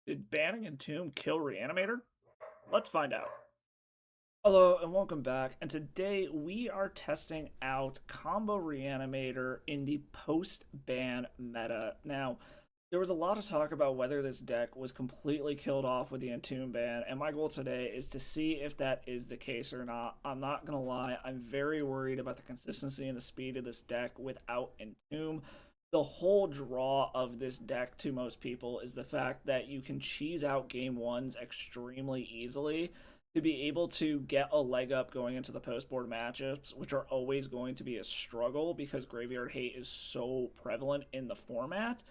Did banning Entomb kill Reanimator? Let's find out. Hello and welcome back. And today we are testing out Combo Reanimator in the post-ban meta. Now, there was a lot of talk about whether this deck was completely killed off with the Entomb ban, and my goal today is to see if that is the case or not. I'm not gonna lie, I'm very worried about the consistency and the speed of this deck without Entomb. The whole draw of this deck to most people is the fact that you can cheese out game ones extremely easily to be able to get a leg up going into the post board matchups, which are always going to be a struggle because graveyard hate is so prevalent in the format.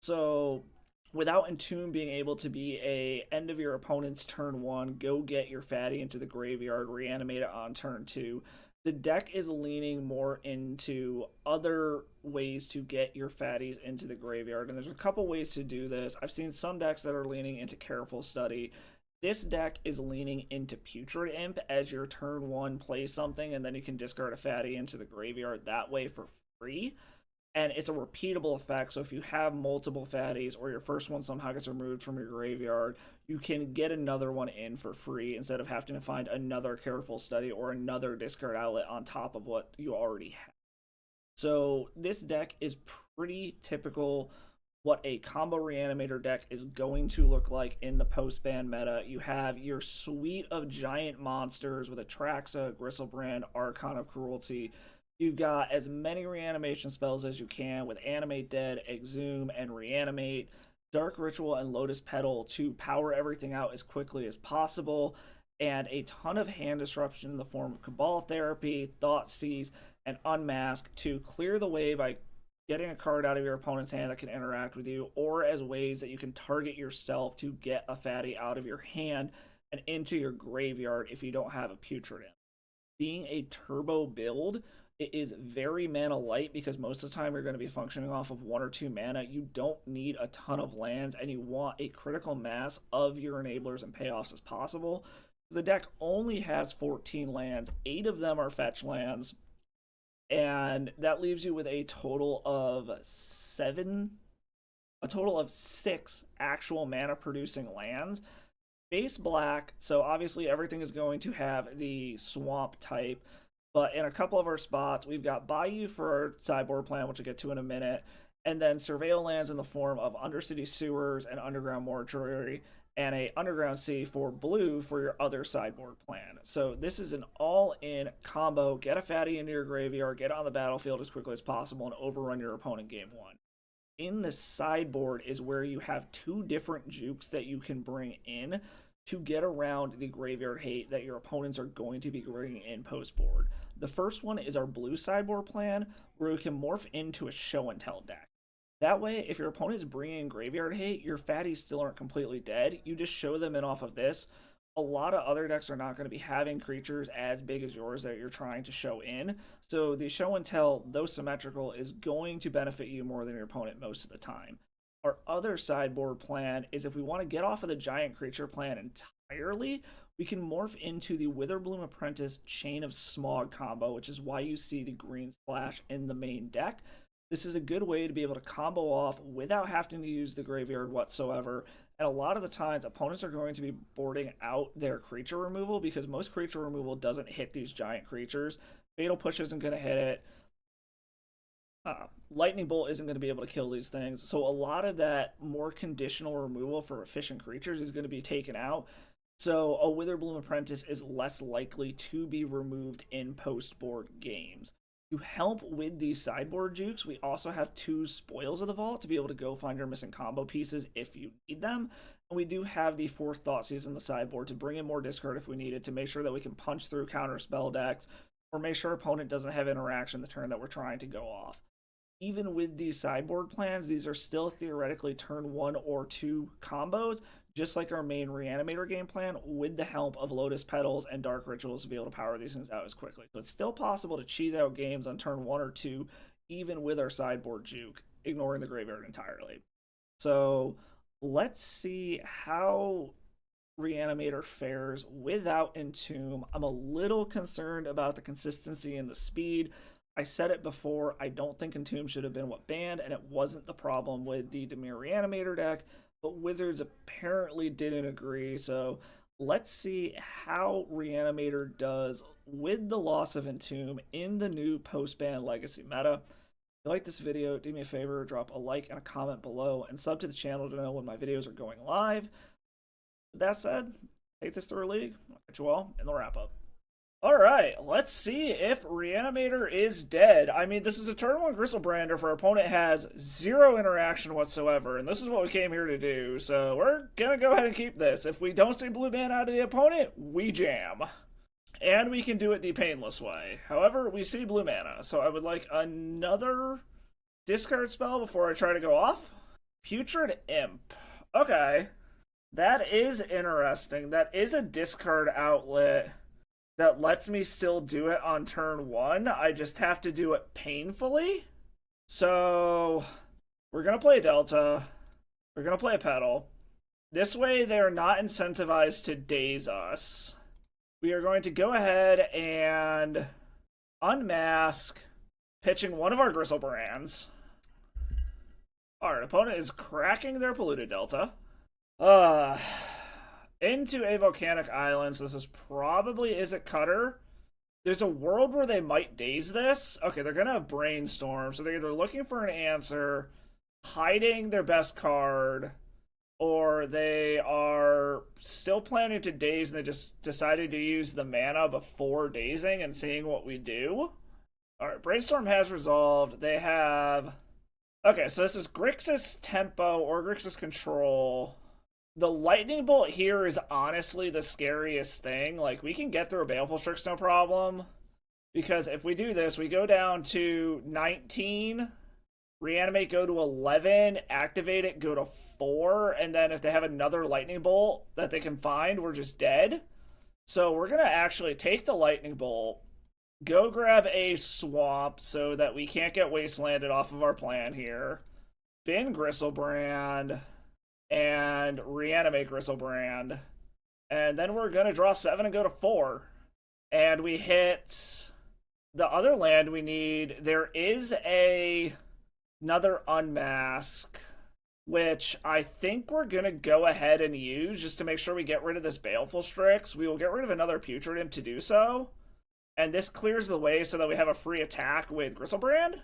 So without Entomb being able to be a end of your opponent's turn one, go get your fatty into the graveyard, reanimate it on turn two, the deck is leaning more into other ways to get your fatties into the graveyard. And there's a couple ways to do this. I've seen some decks that are leaning into Careful Study. This deck is leaning into Putrid Imp as your turn one play something, and then you can discard a fatty into the graveyard that way for free. And it's a repeatable effect, so if you have multiple fatties or your first one somehow gets removed from your graveyard, you can get another one in for free instead of having to find another Careful Study or another discard outlet on top of what you already have. So this deck is pretty typical what a Combo Reanimator deck is going to look like in the post-ban meta. You have your suite of giant monsters with Atraxa, Gristlebrand, Archon of Cruelty. You've got as many reanimation spells as you can with Animate Dead, Exhume, and Reanimate, Dark Ritual, and Lotus Petal to power everything out as quickly as possible, and a ton of hand disruption in the form of Cabal Therapy, Thoughtseize, and Unmask to clear the way by getting a card out of your opponent's hand that can interact with you, or as ways that you can target yourself to get a fatty out of your hand and into your graveyard if you don't have a Putrid Imp. Being a turbo build, it is very mana light because most of the time you're going to be functioning off of 1 or 2 mana. You don't need a ton of lands, and you want a critical mass of your enablers and payoffs as possible. The deck only has 14 lands, 8 of them are fetch lands, and that leaves you with a total of 6 actual mana producing lands. Base black, so obviously everything is going to have the swamp type. But in a couple of our spots, we've got Bayou for our sideboard plan, which we'll get to in a minute, and then Surveil lands in the form of Undercity Sewers and Underground Mortuary, and a Underground Sea for blue for your other sideboard plan. So this is an all-in combo. Get a fatty into your graveyard, get on the battlefield as quickly as possible, and overrun your opponent game one. In the sideboard is where you have 2 different jukes that you can bring in to get around the graveyard hate that your opponents are going to be bringing in post board. The first one is our blue sideboard plan, where you can morph into a show and tell deck. That way, if your opponent is bringing in graveyard hate, your fatties still aren't completely dead. You just show them in off of this. A lot of other decks are not going to be having creatures as big as yours that you're trying to show in. So the show and tell, though symmetrical, is going to benefit you more than your opponent most of the time. Our other sideboard plan is if we want to get off of the giant creature plan entirely, we can morph into the Witherbloom Apprentice Chain of Smog combo, which is why you see the green splash in the main deck. This is a good way to be able to combo off without having to use the graveyard whatsoever. And a lot of the times, opponents are going to be boarding out their creature removal because most creature removal doesn't hit these giant creatures. Fatal Push isn't going to hit it. Lightning Bolt isn't going to be able to kill these things. So a lot of that more conditional removal for efficient creatures is going to be taken out. So a Witherbloom Apprentice is less likely to be removed in post-board games. To help with these sideboard jukes, we also have 2 Spoils of the Vault to be able to go find your missing combo pieces if you need them. And we do have the 4th Thoughtseize in the sideboard to bring in more discard if we need it, to make sure that we can punch through counter spell decks, or make sure our opponent doesn't have interaction the turn that we're trying to go off. Even with these sideboard plans, these are still theoretically turn 1 or 2 combos, just like our main Reanimator game plan, with the help of Lotus Petals and Dark Rituals to be able to power these things out as quickly. So it's still possible to cheese out games on turn 1 or 2, even with our sideboard juke, ignoring the graveyard entirely. So let's see how Reanimator fares without Entomb. I'm a little concerned about the consistency and the speed. I said it before, I don't think Entomb should have been what banned, and it wasn't the problem with the Dimir Reanimator deck, but Wizards apparently didn't agree. So let's see how Reanimator does with the loss of Entomb in the new post-ban Legacy meta. If you like this video, do me a favor, drop a like and a comment below, and sub to the channel to know when my videos are going live. With that said, take this through a league. I'll catch you all in the wrap-up. Alright, let's see if Reanimator is dead. I mean, this is a turn 1 Griselbrander for our opponent has 0 interaction whatsoever, and this is what we came here to do, so we're gonna go ahead and keep this. If we don't see blue mana out of the opponent, we jam. And we can do it the painless way. However, we see blue mana, so I would like another discard spell before I try to go off. Putrid Imp. Okay. That is interesting. That is a discard outlet that lets me still do it on turn 1. I just have to do it painfully. So we're going to play Delta. We're going to play a Petal. This way they are not incentivized to daze us. We are going to go ahead and unmask, pitching one of our Griselbrands. Our opponent is cracking their Polluted Delta. Into a Volcanic Island, so this is probably Izzet Cutter. There's a world where they might daze this. Okay, they're gonna have Brainstorm, so they're either looking for an answer, hiding their best card, or they are still planning to daze and they just decided to use the mana before dazing and seeing what we do. Alright, Brainstorm has resolved. They have... Okay, so this is Grixis Tempo or Grixis Control. The Lightning Bolt here is honestly the scariest thing. Like, we can get through a Baleful Strix no problem. Because if we do this, we go down to 19, Reanimate, go to 11, activate it, go to 4, and then if they have another Lightning Bolt that they can find, we're just dead. So we're going to actually take the Lightning Bolt, go grab a Swamp so that we can't get Wastelanded off of our plan here, bin Griselbrand, and reanimate Griselbrand. And then we're going to draw 7 and go to 4. And we hit the other land we need. There is another Unmask, which I think we're going to go ahead and use just to make sure we get rid of this Baleful Strix. We will get rid of another Putrid Imp to do so. And this clears the way so that we have a free attack with Griselbrand.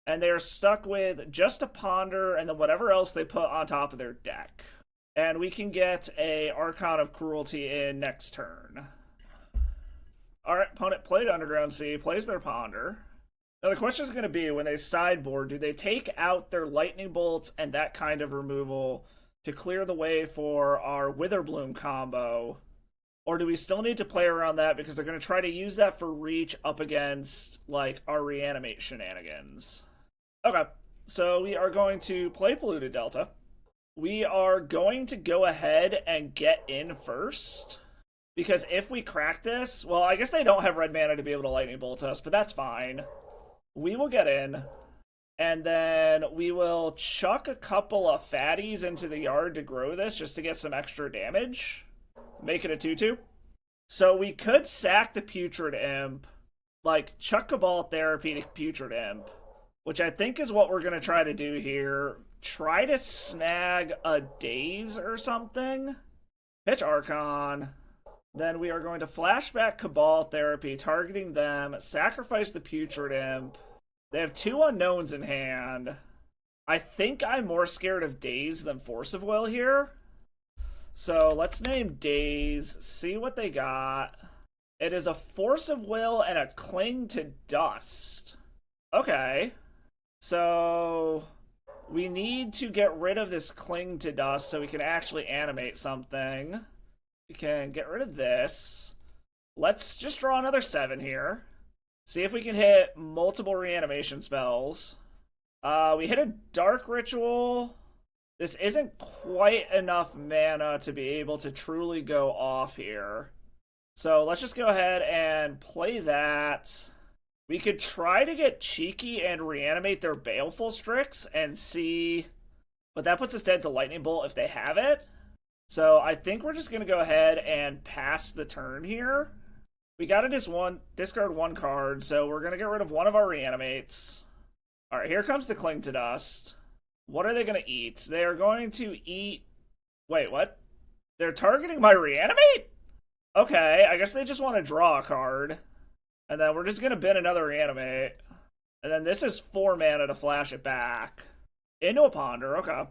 And they're stuck with just a Ponder and then whatever else they put on top of their deck. And we can get a Archon of Cruelty in next turn. Alright, opponent played Underground Sea, plays their Ponder. Now the question is going to be, when they sideboard, do they take out their Lightning Bolts and that kind of removal to clear the way for our Witherbloom combo? Or do we still need to play around that because they're going to try to use that for reach up against, like, our Reanimate shenanigans? Okay, so we are going to play Polluted Delta. We are going to go ahead and get in first. Because if we crack this, well, I guess they don't have red mana to be able to Lightning Bolt us, but that's fine. We will get in. And then we will chuck a couple of fatties into the yard to grow this just to get some extra damage. Make it a 2-2. So we could sack the Putrid Imp, like chuck Cabal Therapy to Putrid Imp, which I think is what we're going to try to do here. Try to snag a Daze or something. Pitch Archon. Then we are going to flashback Cabal Therapy, targeting them, sacrifice the Putrid Imp. They have 2 unknowns in hand. I think I'm more scared of Daze than Force of Will here. So let's name Daze, see what they got. It is a Force of Will and a Cling to Dust. Okay. So we need to get rid of this Cling to Dust so we can actually animate something. We can get rid of this. Let's just draw another 7 here. See if we can hit multiple reanimation spells. We hit a Dark Ritual. This isn't quite enough mana to be able to truly go off here. So let's just go ahead and play that. We could try to get cheeky and reanimate their Baleful Strix and see... But that puts us dead to Lightning Bolt if they have it. So I think we're just going to go ahead and pass the turn here. We got to discard 1 card, so we're going to get rid of one of our reanimates. Alright, here comes the Cling to Dust. What are they going to eat? They are going to eat Wait, what? They're targeting my Reanimate? Okay, I guess they just want to draw a card. And then we're just going to bin another Reanimate. And then this is 4 mana to flash it back. Into a Ponder, okay.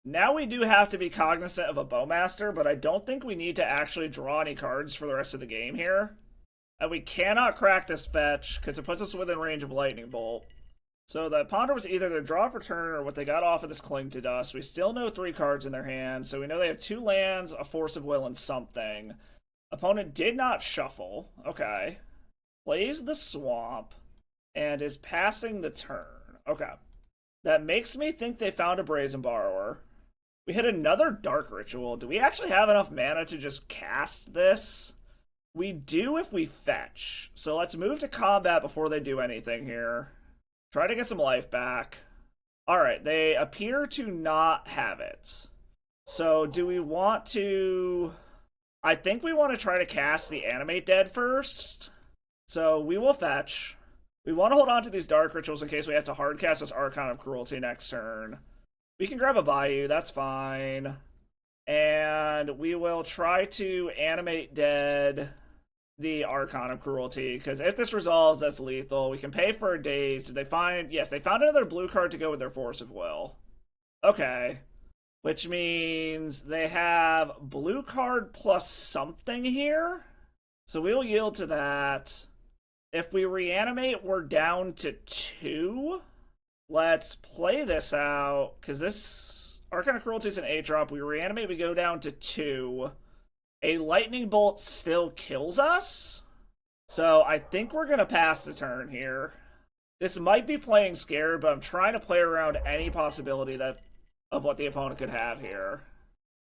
Now we do have to be cognizant of a Bowmaster, but I don't think we need to actually draw any cards for the rest of the game here. And we cannot crack this fetch, because it puts us within range of Lightning Bolt. So the Ponder was either their draw for turn or what they got off of this Cling to Dust. We still know 3 cards in their hand, so we know they have 2 lands, a Force of Will, and something. Opponent did not shuffle. Okay. Plays the Swamp, and is passing the turn. Okay. That makes me think they found a Brazen Borrower. We hit another Dark Ritual. Do we actually have enough mana to just cast this? We do if we fetch. So let's move to combat before they do anything here. Try to get some life back. Alright, they appear to not have it. So do we want to... I think we want to try to cast the Animate Dead first. So we will fetch. We want to hold on to these Dark Rituals in case we have to hardcast this Archon of Cruelty next turn. We can grab a Bayou, that's fine. And we will try to Animate Dead the Archon of Cruelty, because if this resolves, that's lethal. We can pay for a daze. Did they find... Yes, they found another blue card to go with their Force of Will. Okay. Which means they have blue card plus something here. So we'll yield to that. If we reanimate, we're down to 2. Let's play this out, because this Archon of Cruelty is an 8-drop. We reanimate, we go down to 2. A Lightning Bolt still kills us. So I think we're going to pass the turn here. This might be playing scared, but I'm trying to play around any possibility of what the opponent could have here.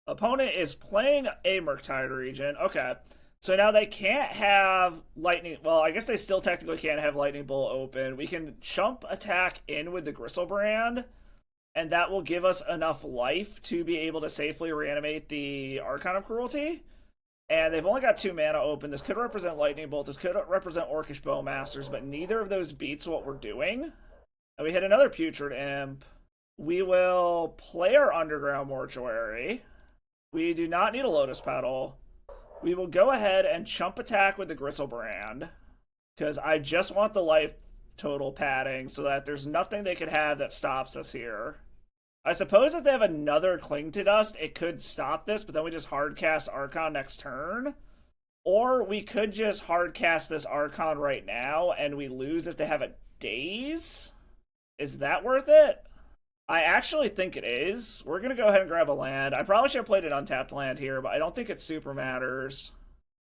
Opponent is playing a Murktide Regent. Okay. So now they can't have Lightning... Well, I guess they still technically can't have Lightning Bolt open. We can chump attack in with the Gristlebrand, and that will give us enough life to be able to safely reanimate the Archon of Cruelty. And they've only got 2 mana open. This could represent Lightning Bolt. This could represent Orcish Bowmasters, but neither of those beats what we're doing. And we hit another Putrid Imp. We will play our Underground Mortuary. We do not need a Lotus Petal. We will go ahead and chump attack with the Gristlebrand, because I just want the life total padding so that there's nothing they could have that stops us here. I suppose if they have another Cling to Dust, it could stop this, but then we just hardcast Archon next turn. Or we could just hardcast this Archon right now, and we lose if they have a Daze. Is that worth it? I actually think it is. We're going to go ahead and grab a land. I probably should have played an untapped land here, but I don't think it super matters.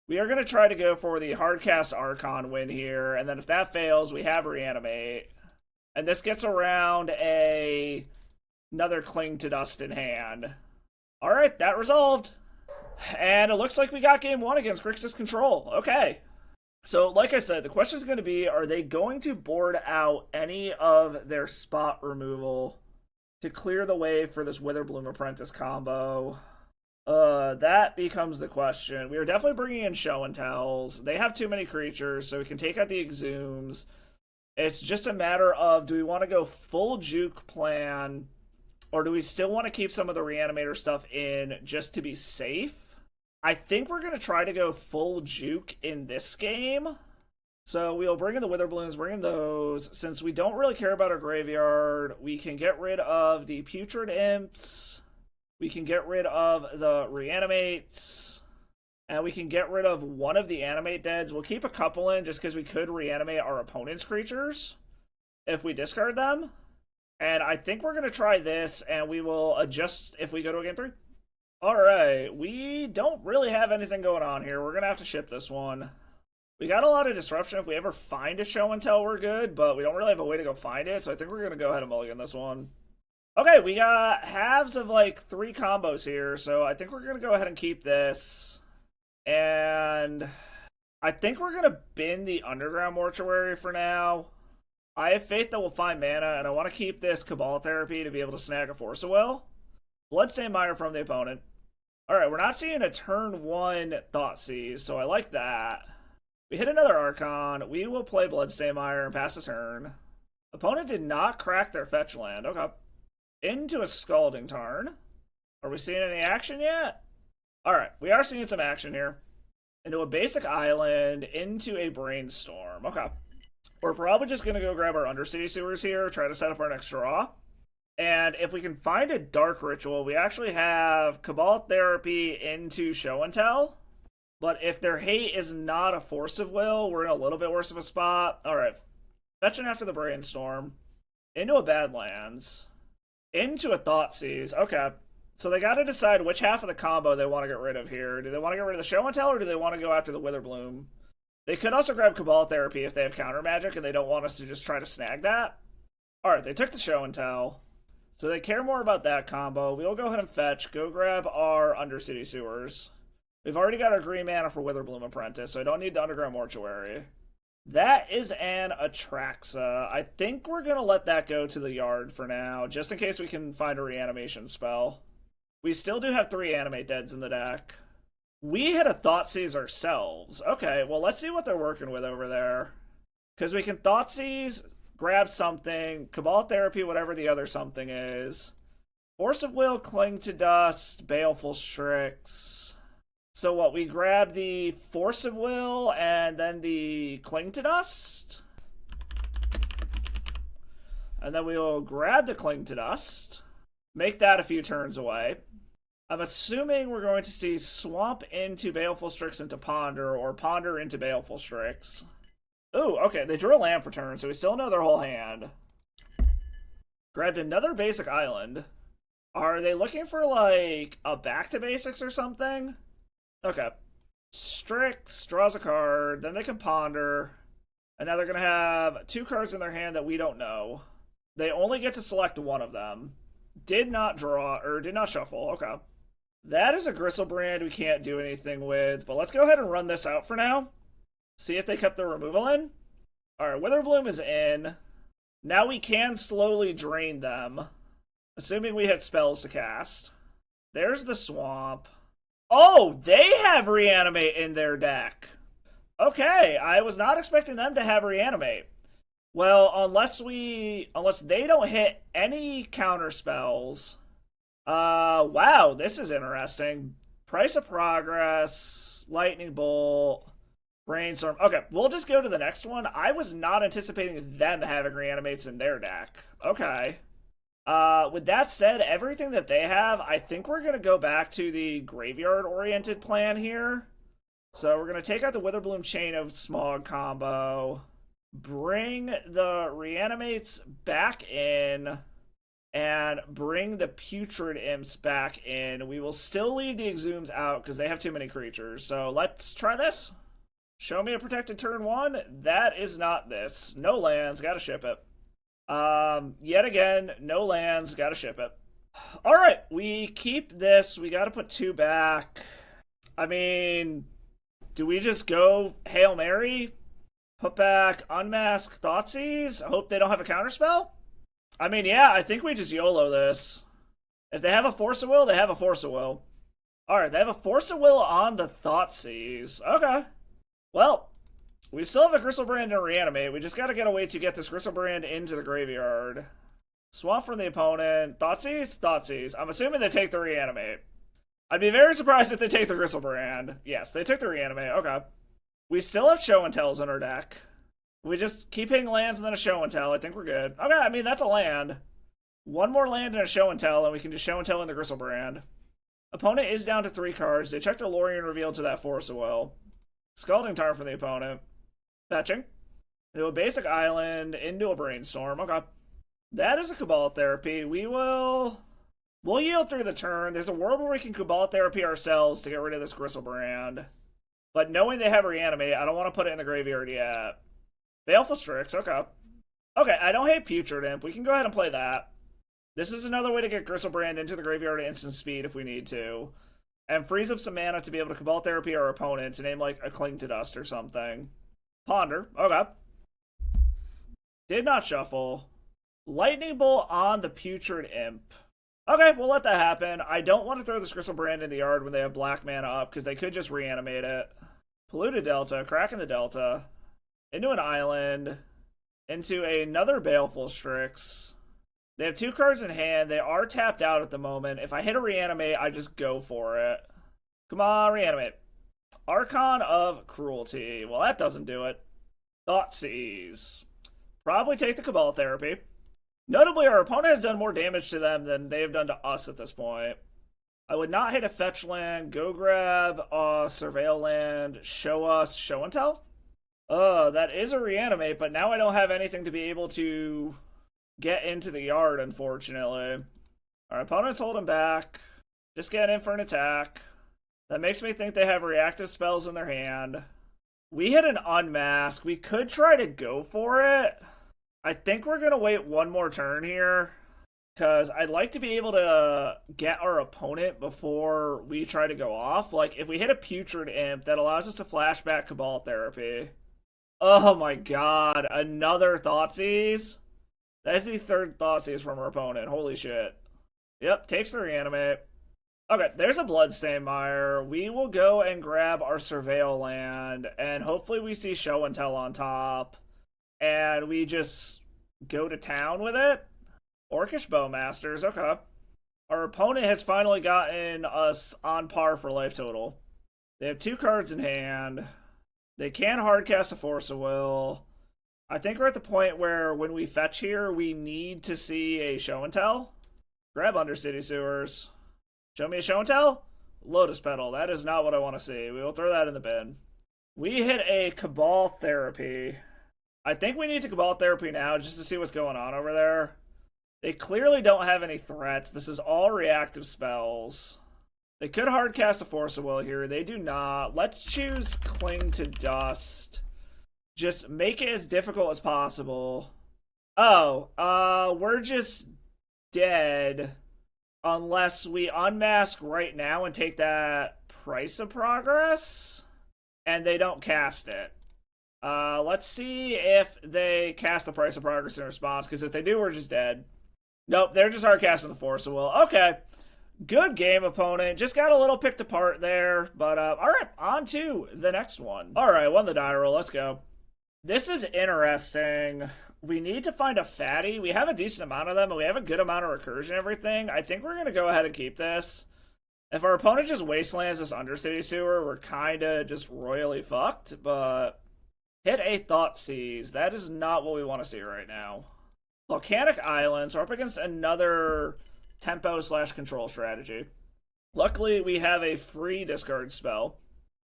We are going to try to go for the hardcast Archon win here, and then if that fails, we have Reanimate. And this gets around another Cling to Dust in hand. Alright, that resolved. And it looks like we got game 1 against Grixis Control. Okay. So, like I said, the question is going to be, are they going to board out any of their spot removal to clear the way for this Witherbloom Apprentice combo? That becomes the question. We are definitely bringing in Show and Tells. They have too many creatures, so we can take out the Exhumes. It's just a matter of, do we want to go full juke plan, or do we still want to keep some of the Reanimator stuff in just to be safe? I think we're going to try to go full juke in this game. So we'll bring in the Witherblooms, bring in those. Since we don't really care about our graveyard, we can get rid of the Putrid Imps. We can get rid of the Reanimates. And we can get rid of one of the Animate Deads. We'll keep a couple in just because we could reanimate our opponent's creatures if we discard them. And I think we're going to try this, and we will adjust if we go to a game 3. Alright, we don't really have anything going on here. We're going to have to ship this one. We got a lot of disruption. If we ever find a Show and Tell, we're good, but we don't really have a way to go find it, so I think we're going to go ahead and mulligan this one. Okay, we got halves of like 3 combos here, so I think we're going to go ahead and keep this. And I think we're going to bin the Underground Mortuary for now. I have faith that we'll find mana, and I want to keep this Cabal Therapy to be able to snag a Force of Will. Bloodstained Mire from the opponent. Alright, we're not seeing a turn 1 Thoughtseize, so I like that. We hit another Archon. We will play Bloodstained Mire and pass the turn. Opponent did not crack their fetch land. Okay. Into a Scalding Tarn. Are we seeing any action yet? Alright, we are seeing some action here. Into a basic island, into a brainstorm. Okay. We're probably just going to go grab our Undercity Sewers here, try to set up our next draw. And if we can find a Dark Ritual, we actually have Cabal Therapy into Show and Tell. But if their hate is not a Force of Will, we're in a little bit worse of a spot. Alright. Fetching after the Brainstorm. Into a Badlands. Into a Thoughtseize. Okay. So they got to decide which half of the combo they want to get rid of here. Do they want to get rid of the Show and Tell, or do they want to go after the Witherbloom? They could also grab Cabal Therapy if they have counter magic and they don't want us to just try to snag that. Alright, they took the Show and Tell. So they care more about that combo. We'll go ahead and fetch. Go grab our Undercity Sewers. We've already got our green mana for Witherbloom Apprentice, so I don't need the Underground Mortuary. That is an Atraxa. I think we're going to let that go to the yard for now, just in case we can find a reanimation spell. We still do have 3 Animate Deads in the deck. We had a Thoughtseize ourselves. Okay, well, let's see what they're working with over there. Because we can Thoughtseize, grab something, Cabal Therapy, whatever the other something is. Force of Will, Cling to Dust, Baleful Strix. So what, we grab the Force of Will and then the Cling to Dust? And then we will grab the Cling to Dust. Make that a few turns away. I'm assuming we're going to see Swamp into Baleful Strix into Ponder, or Ponder into Baleful Strix. Ooh, okay, they drew a land for turn, so we still know their whole hand. Grabbed another basic island. Are they looking for, like, a back to basics or something? Okay. Strix, draws a card, then they can Ponder, and now they're going to have 2 cards in their hand that we don't know. They only get to select one of them. Did not draw, or did not shuffle, okay. That is a Griselbrand we can't do anything with, but let's go ahead and run this out for now. See if they kept their removal in. Alright, Witherbloom is in. Now we can slowly drain them, assuming we had spells to cast. There's the Swamp. Oh, they have Reanimate in their deck. Okay, I was not expecting them to have Reanimate. Well, unless they don't hit any counter spells. Wow, this is interesting. Price of Progress, Lightning Bolt, Brainstorm. Okay, we'll just go to the next one. I was not anticipating them having Reanimates in their deck. Okay. With that said, everything that they have, I think we're going to go back to the graveyard-oriented plan here. So we're going to take out the Witherbloom Chain of Smog combo, bring the Reanimates back in, and bring the Putrid Imps back in. We will still leave the Exhumes out because they have too many creatures. So let's try this. Show me a protected turn 1. That is not this. No lands, gotta ship it. Yet again, no lands, gotta ship it. Alright, we keep this. We gotta put 2 back. I mean, do we just go Hail Mary? Put back Unmask Thoughtseize? I hope they don't have a counterspell? I mean, yeah, I think we just YOLO this. If they have a Force of Will, they have a Force of Will. Alright, they have a Force of Will on the Thoughtseize. Okay. Well, we still have a Griselbrand to reanimate. We just gotta get a way to get this Griselbrand into the graveyard. Swamp from the opponent. Thoughtseize? Thoughtseize. I'm assuming they take the reanimate. I'd be very surprised if they take the Griselbrand. Yes, they took the reanimate. Okay. We still have Show and Tells in our deck. We just keep hitting lands and then a Show and Tell. I think we're good. Okay, I mean, that's a land. 1 more land and a Show and Tell, and we can just Show and Tell in the Griselbrand. Opponent is down to 3 cards. They checked a Lorien Reveal to that Force of Will. Scalding Tarn from the opponent. Fetching. Into a basic island, into a Brainstorm. Okay. That is a Cabal Therapy. We'll yield through the turn. There's a world where we can Cabal Therapy ourselves to get rid of this Griselbrand. But knowing they have Reanimate, I don't want to put it in the graveyard yet. Baleful Strix, okay. Okay, I don't hate Putrid Imp. We can go ahead and play that. This is another way to get Griselbrand into the graveyard at instant speed if we need to. And frees up some mana to be able to Cabal Therapy our opponent to name like a Cling to Dust or something. Ponder, okay. Did not shuffle. Lightning Bolt on the Putrid Imp. Okay, we'll let that happen. I don't want to throw this Griselbrand in the yard when they have black mana up, because they could just reanimate it. Polluted Delta, cracking the Delta. Into an island. Into another Baleful Strix. They have 2 cards in hand. They are tapped out at the moment. If I hit a reanimate, I just go for it. Come on, reanimate. Archon of Cruelty. Well, that doesn't do it. Thoughtseize. Probably take the Cabal Therapy. Notably, our opponent has done more damage to them than they've done to us at this point. I would not hit a fetch land. Go grab a Surveil land. Show us Show and Tell. That is a reanimate, but now I don't have anything to be able to get into the yard, unfortunately. Our opponent's holding back. Just get in for an attack. That makes me think they have reactive spells in their hand. We hit an unmask. We could try to go for it. I think we're going to wait one more turn here, because I'd like to be able to get our opponent before we try to go off. Like, if we hit a Putrid Imp, that allows us to flashback Cabal Therapy. Oh my god, another Thoughtseize? That's the 3rd Thoughtseize from our opponent. Holy shit. Yep, takes the reanimate. Okay, there's a Bloodstained Mire. We will go and grab our Surveil land, and hopefully we see Show and Tell on top, and we just go to town with it. Orcish Bowmasters, okay. Our opponent has finally gotten us on par for life total. They have 2 cards in hand. They can hardcast a Force of Will. I think we're at the point where when we fetch here, we need to see a Show and Tell. Grab Undercity Sewers. Show me a Show and Tell? Lotus Petal. That is not what I want to see. We will throw that in the bin. We hit a Cabal Therapy. I think we need to Cabal Therapy now just to see what's going on over there. They clearly don't have any threats. This is all reactive spells. They could hardcast a Force of Will here. They do not. Let's choose Cling to Dust. Just make it as difficult as possible. Oh, we're just dead unless we unmask right now and take that Price of Progress, and they don't cast it. Let's see if they cast the Price of Progress in response, because if they do, we're just dead. Nope, they're just hardcasting the Force of Will. Okay. Good game, opponent. Just got a little picked apart there. But, alright, on to the next one. Alright, won the die roll. Let's go. This is interesting. We need to find a fatty. We have a decent amount of them, and we have a good amount of recursion and everything. I think we're going to go ahead and keep this. If our opponent just wastelands this Undercity Sewer, we're kind of just royally fucked. But hit a Thoughtseize. That is not what we want to see right now. Volcanic Islands. So we're up against another tempo/control strategy. Luckily, we have a free discard spell.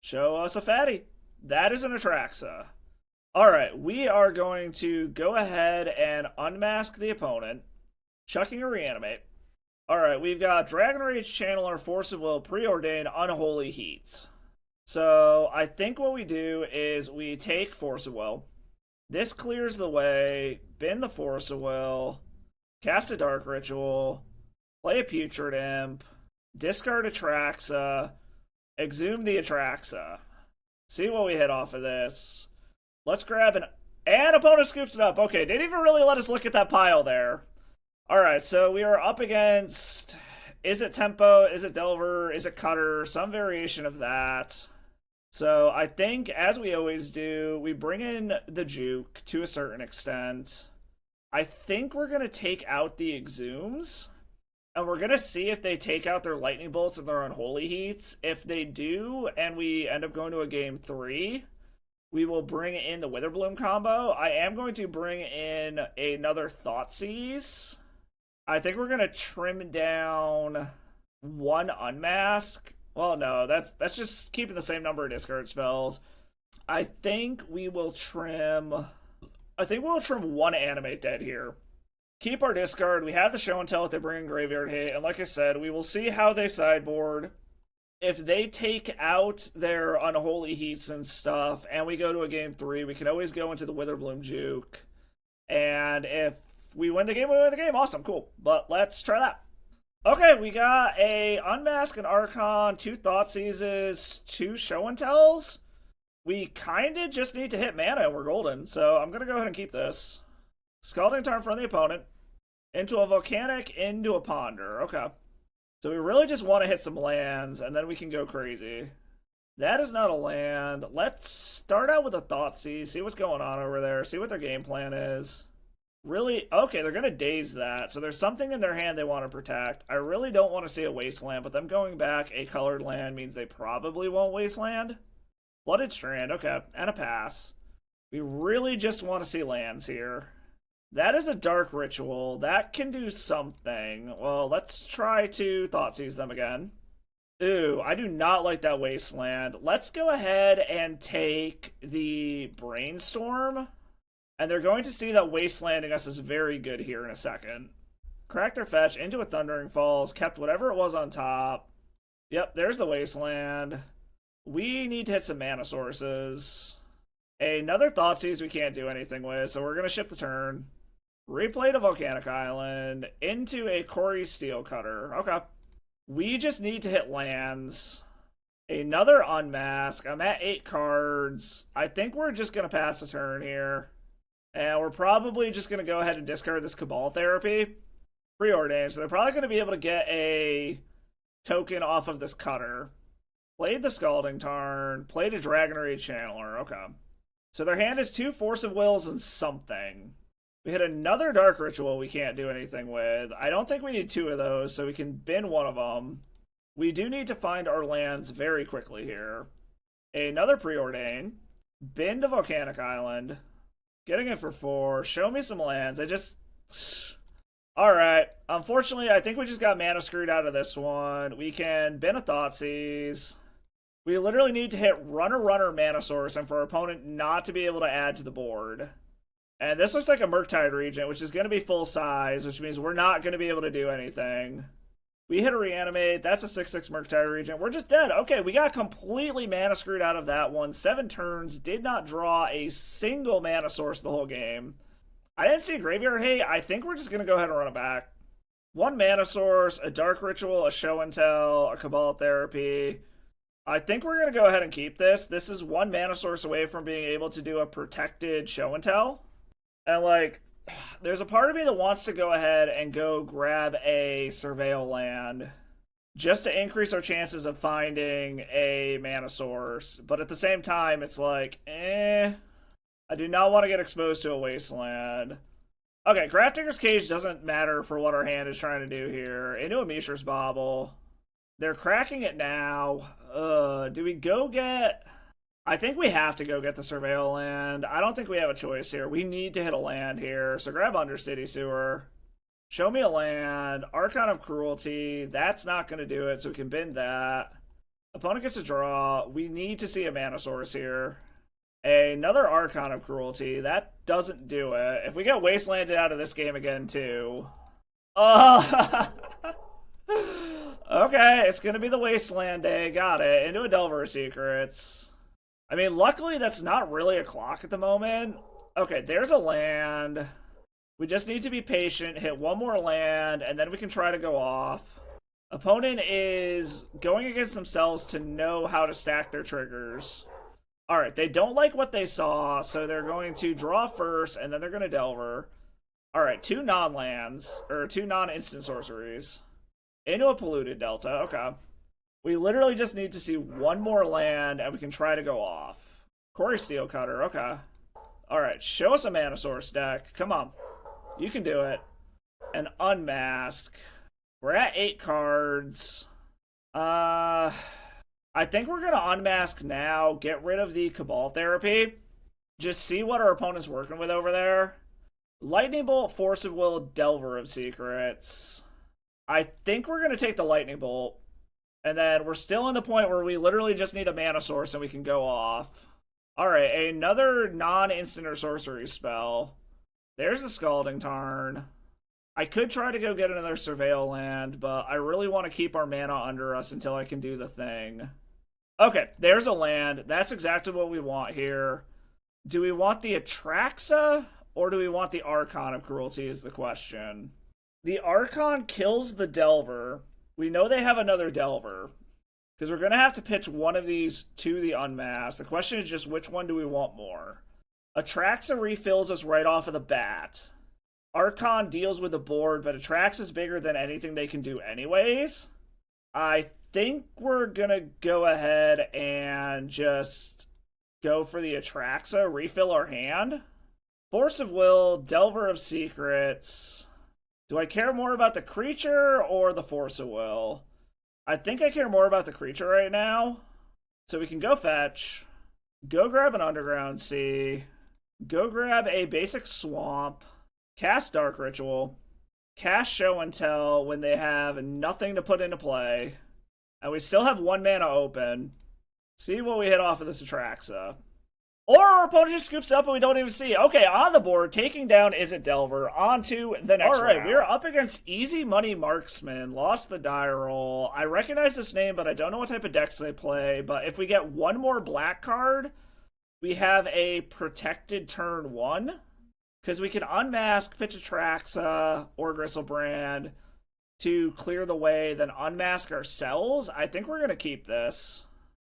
Show us a fatty. That is an Atraxa. Alright, we are going to go ahead and unmask the opponent, chucking a reanimate. Alright, we've got Dragon Rage Channeler, Force of Will, Preordained, Unholy Heat. So, I think what we do is we take Force of Will. This clears the way, bin the Force of Will, cast a Dark Ritual, play a Putrid Imp, discard Atraxa, exhume the Atraxa. See what we hit off of this. Let's grab an... And opponent scoops it up. Okay, didn't even really let us look at that pile there. Alright, so we are up against... Is it Tempo? Is it Delver? Is it Cutter? Some variation of that. So I think, as we always do, we bring in the Juke to a certain extent. I think we're going to take out the Exhumes. And we're going to see if they take out their Lightning Bolts and their Unholy Heats. If they do, and we end up going to a game 3... we will bring in the Witherbloom combo. I am going to bring in another Thoughtseize. I think we're going to trim down one Unmask. Well, no, that's just keeping the same number of discard spells. I think we will trim one Animate Dead here. Keep our discard. We have the Show and Tell if they bring in Graveyard Hate. And like I said, we will see how they sideboard. If they take out their Unholy Heats and stuff, and we go to a game 3, we can always go into the Witherbloom Juke. And if we win the game, we win the game. Awesome, cool. But let's try that. Okay, we got a Unmask and Archon, 2 Thoughtseizes, 2 Show and Tells. We kind of just need to hit mana and we're golden. So I'm going to go ahead and keep this. Scalding Tarn from the opponent. Into a Volcanic, into a Ponder. Okay. So we really just want to hit some lands, and then we can go crazy. That is not a land. Let's start out with a Thoughtseize, see what's going on over there, see what their game plan is. Really? Okay, they're going to daze that. So there's something in their hand they want to protect. I really don't want to see a wasteland, but them going back a colored land means they probably won't wasteland. Flooded Strand, okay, and a pass. We really just want to see lands here. That is a dark ritual. That can do something. Well, let's try to Thoughtseize them again. Ooh, I do not like that wasteland. Let's go ahead and take the Brainstorm. And they're going to see that wastelanding us is very good here in a second. Crack their fetch into a Thundering Falls, kept whatever it was on top. Yep, there's the wasteland. We need to hit some mana sources. Another Thoughtseize we can't do anything with, so we're going to ship the turn. Replay to Volcanic Island into a Corey Steelcutter. Okay. We just need to hit lands. Another Unmask. I'm at 8 cards. I think we're just going to pass the turn here. And we're probably just going to go ahead and discard this Cabal Therapy. Preordained. So they're probably going to be able to get a token off of this cutter. Played the Scalding Tarn. Played a Dragon Rage Channeler. Okay. So their hand is 2 Force of Wills and something. We hit another Dark Ritual we can't do anything with. I don't think we need 2 of those, so we can bin one of them. We do need to find our lands very quickly here. Another Preordain. Bin to Volcanic Island. Getting it for 4. Show me some lands. Alright. Unfortunately, I think we just got mana screwed out of this one. We can bin a Thoughtseize. We literally need to hit Runner mana source and for our opponent not to be able to add to the board. And this looks like a Murktide Regent, which is going to be full size, which means we're not going to be able to do anything. We hit a Reanimate. That's a 6/6 Murktide Regent. We're just dead. Okay, we got completely mana screwed out of that one. 7 turns, did not draw a single mana source the whole game. I didn't see a Graveyard Hate. I think we're just going to go ahead and run it back. 1 mana source, a Dark Ritual, a Show and Tell, a Cabal Therapy. I think we're going to go ahead and keep this. This is 1 mana source away from being able to do a protected Show and Tell. And, like, there's a part of me that wants to go ahead and go grab a Surveil land just to increase our chances of finding a mana source. But at the same time, it's like, I do not want to get exposed to a wasteland. Okay, Grafdigger's Cage doesn't matter for what our hand is trying to do here. Into a Mishra's Bauble. They're cracking it now. Do we go get... I think we have to go get the Surveil land. I don't think we have a choice here. We need to hit a land here. So grab Undercity Sewer. Show me a land. Archon of Cruelty. That's not going to do it, so we can bin that. Opponent gets a draw. We need to see a mana source here. Another Archon of Cruelty. That doesn't do it. If we get wastelanded out of this game again, too. Okay, it's going to be the Wasteland Day. Got it. Into a Delver of Secrets. I mean, luckily that's not really a clock at the moment. Okay, there's a land. We just need to be patient, hit 1 more land, and then we can try to go off. Opponent is going against themselves to know how to stack their triggers. Alright, they don't like what they saw, so they're going to draw first, and then they're going to Delver. Alright, 2 non-lands, or 2 non-instant sorceries. Into a Polluted Delta, okay. We literally just need to see 1 more land, and we can try to go off. Corey Steelcutter, okay. Alright, show us a mana source deck. Come on. You can do it. And Unmask. We're at 8 cards. I think we're going to Unmask now, get rid of the Cabal Therapy. Just see what our opponent's working with over there. Lightning Bolt, Force of Will, Delver of Secrets. I think we're going to take the Lightning Bolt. And then we're still in the point where we literally just need a mana source and we can go off. Alright, another non-instant or sorcery spell. There's the Scalding Tarn. I could try to go get another Surveil land, but I really want to keep our mana under us until I can do the thing. Okay, there's a land. That's exactly what we want here. Do we want the Atraxa, or do we want the Archon of Cruelty is the question. The Archon kills the Delver. We know they have another Delver, because we're going to have to pitch one of these to the Unmasked. The question is just which one do we want more? Atraxa refills us right off of the bat. Archon deals with the board, but Atraxa is bigger than anything they can do anyways. I think we're going to go ahead and just go for the Atraxa, refill our hand. Force of Will, Delver of Secrets. Do I care more about the creature or the Force of Will? I think I care more about the creature right now. So we can go fetch, go grab an Underground Sea, go grab a basic Swamp, cast Dark Ritual, cast Show and Tell when they have nothing to put into play, and we still have 1 mana open. See what we hit off of this Atraxa. Or our opponent just scoops up and we don't even see it. Okay, on the board, taking down Izzet Delver. On to the next round. Alright, we are up against Easy Money Marksman. Lost the die roll. I recognize this name, but I don't know what type of decks they play. But if we get 1 more black card, we have a protected turn 1. Because we can unmask, pitch Atraxa, or Gristlebrand to clear the way, then unmask ourselves. I think we're going to keep this.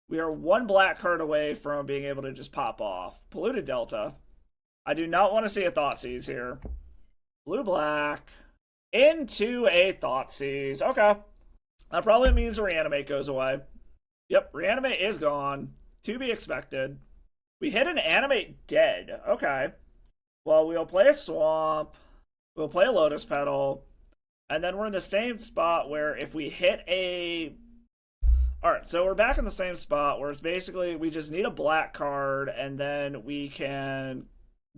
We are 1 black card away from being able to just pop off. Polluted Delta. I do not want to see a Thoughtseize here. Blue-black. Into a Thoughtseize. Okay. That probably means Reanimate goes away. Yep, Reanimate is gone. To be expected. We hit an Animate dead. Okay. Well, we'll play a Swamp. We'll play a Lotus Petal. And then we're in the same spot where if we hit a... Alright, so we're back in the same spot where it's basically we just need a black card and then we can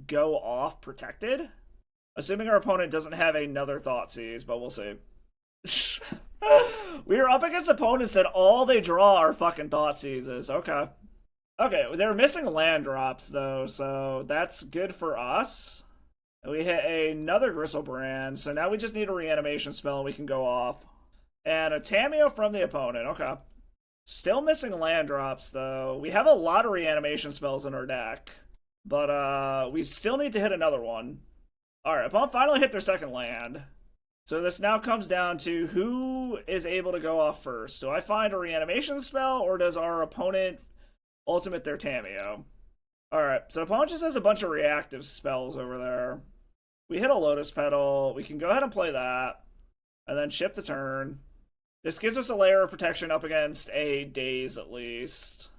go off protected. Assuming our opponent doesn't have another Thoughtseize, but we'll see. We are up against opponents that all they draw are fucking Thoughtseizes. Okay. Okay, they're missing land drops though, so that's good for us. And we hit another Gristlebrand, so now we just need a reanimation spell and we can go off. And a Tamiyo from the opponent, okay. Still missing land drops, though. We have a lot of reanimation spells in our deck. But, we still need to hit another one. Alright, opponent finally hit their second land. So this now comes down to who is able to go off first. Do I find a reanimation spell, or does our opponent ultimate their Tamiyo? Alright, so opponent just has a bunch of reactive spells over there. We hit a Lotus Petal. We can go ahead and play that. And then ship the turn. This gives us a layer of protection up against a Daze, at least.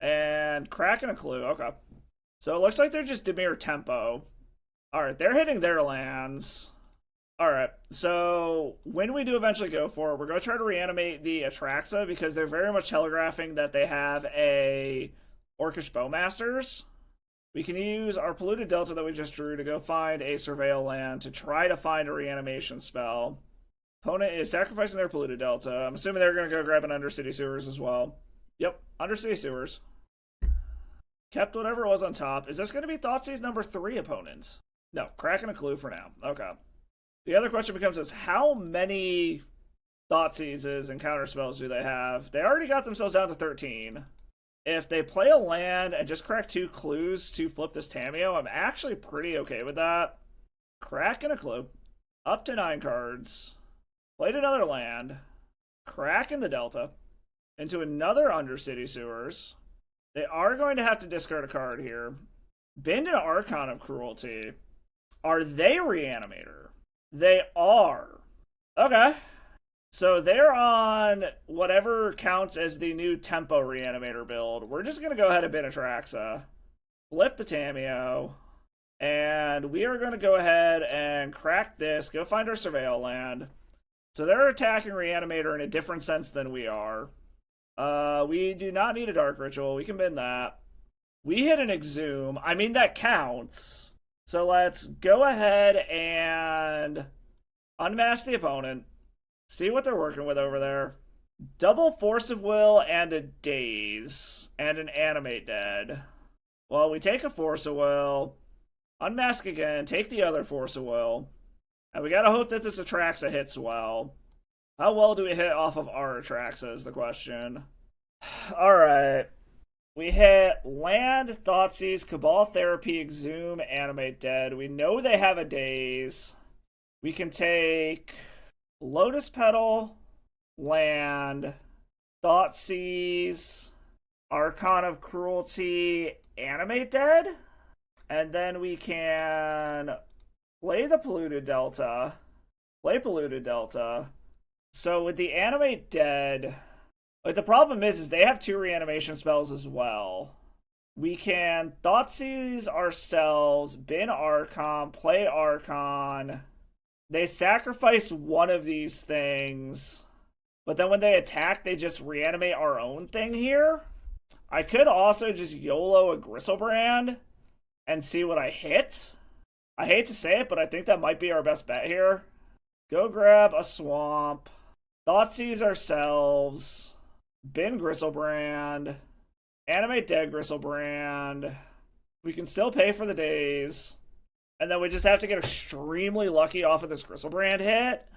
And Crack and a Clue. Okay. So it looks like they're just Dimir Tempo. Alright, they're hitting their lands. Alright, so when we do eventually go for it, we're going to try to reanimate the Atraxa because they're very much telegraphing that they have a Orcish Bowmasters. We can use our Polluted Delta that we just drew to go find a Surveil land to try to find a reanimation spell. Opponent is sacrificing their Polluted Delta. I'm assuming they're going to go grab an Undercity Sewers as well. Yep, Undercity Sewers. Kept whatever was on top. Is this going to be Thoughtseize number 3 opponents? No, Crack and a Clue for now. Okay. The other question becomes is how many Thoughtseizes and counterspells do they have? They already got themselves down to 13. If they play a land and just crack 2 clues to flip this Tamiyo, I'm actually pretty okay with that. Crack and a Clue. Up to 9 cards. Played another land. Crack in the Delta. Into another Undercity Sewers. They are going to have to discard a card here. Bend an Archon of Cruelty. Are they Reanimator? They are. Okay. So they're on whatever counts as the new Tempo Reanimator build. We're just going to go ahead and bin Atraxa. Flip the Tamiyo. And we are going to go ahead and crack this. Go find our Surveil land. So they're attacking Reanimator in a different sense than we are. We do not need a Dark Ritual. We can bin that. We hit an Exhume. I mean, that counts. So let's go ahead and unmask the opponent. See what they're working with over there. Double Force of Will and a Daze. And an Animate Dead. Well, we take a Force of Will. Unmask again. Take the other Force of Will. And we gotta hope that this Atraxa hits well. How well do we hit off of our Atraxa is the question. Alright. We hit Land, Thoughtseize, Cabal Therapy, Exhume, Animate Dead. We know they have a Daze. We can take Lotus Petal, Land, Thoughtseize, Archon of Cruelty, Animate Dead. And then we can play the Polluted Delta. Play Polluted Delta. So with the Animate Dead, like the problem is they have 2 reanimation spells as well. We can Thoughtseize ourselves, bin Archon, play Archon. They sacrifice one of these things, but then when they attack, they just reanimate our own thing here. I could also just YOLO a Griselbrand and see what I hit. I hate to say it, but I think that might be our best bet here. Go grab a swamp. Thoughtseize ourselves. Bin Griselbrand. Animate dead Griselbrand. We can still pay for the days. And then we just have to get extremely lucky off of this Griselbrand hit.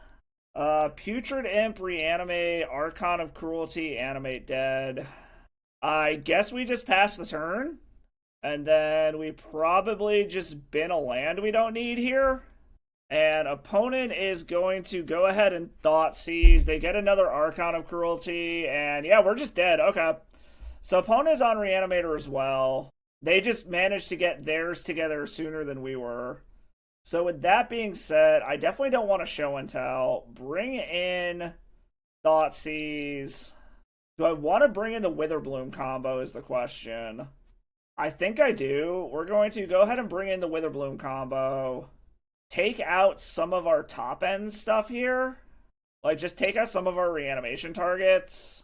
Putrid Imp, reanimate, Archon of Cruelty, animate dead. I guess we just pass the turn. And then we probably just bin a land we don't need here. And opponent is going to go ahead and Thoughtseize. They get another Archon of Cruelty. And yeah, we're just dead. Okay. So opponent is on Reanimator as well. They just managed to get theirs together sooner than we were. So with that being said, I definitely don't want to show and tell. Bring in Thoughtseize. Do I want to bring in the Witherbloom combo is the question. I think I do. We're going to go ahead and bring in the Witherbloom combo. Take out some of our top end stuff here. Like, just take out some of our reanimation targets.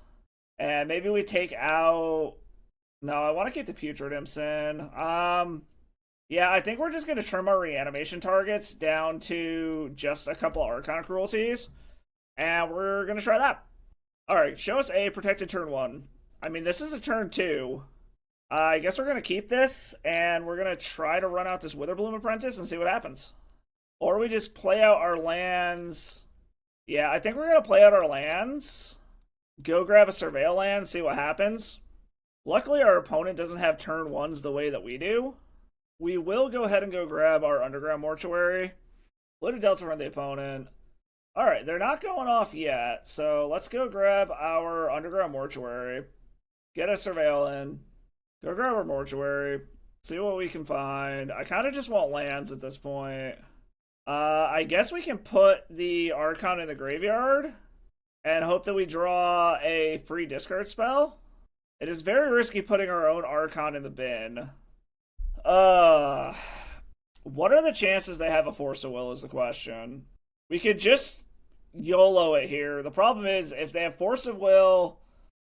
And maybe we take out... No, I want to keep the Putrid Imps in. Yeah, I think we're just going to trim our reanimation targets down to just a couple Archon Cruelties. And we're going to try that. Alright, show us a protected turn 1. I mean, this is a turn 2. I guess we're going to keep this, and we're going to try to run out this Witherbloom Apprentice and see what happens. Or we just play out our lands. Yeah, I think we're going to play out our lands. Go grab a Surveil land, see what happens. Luckily, our opponent doesn't have turn 1s the way that we do. We will go ahead and go grab our Underground Mortuary. Split a Delta from the opponent. Alright, they're not going off yet, so let's go grab our Underground Mortuary. Get a Surveil in. Go grab our Mortuary. See what we can find. I kind of just want lands at this point. I guess we can put the Archon in the graveyard and hope that we draw a free discard spell. It is very risky putting our own Archon in the bin. What are the chances they have a Force of Will is the question. We could just YOLO it here. The problem is, if they have Force of Will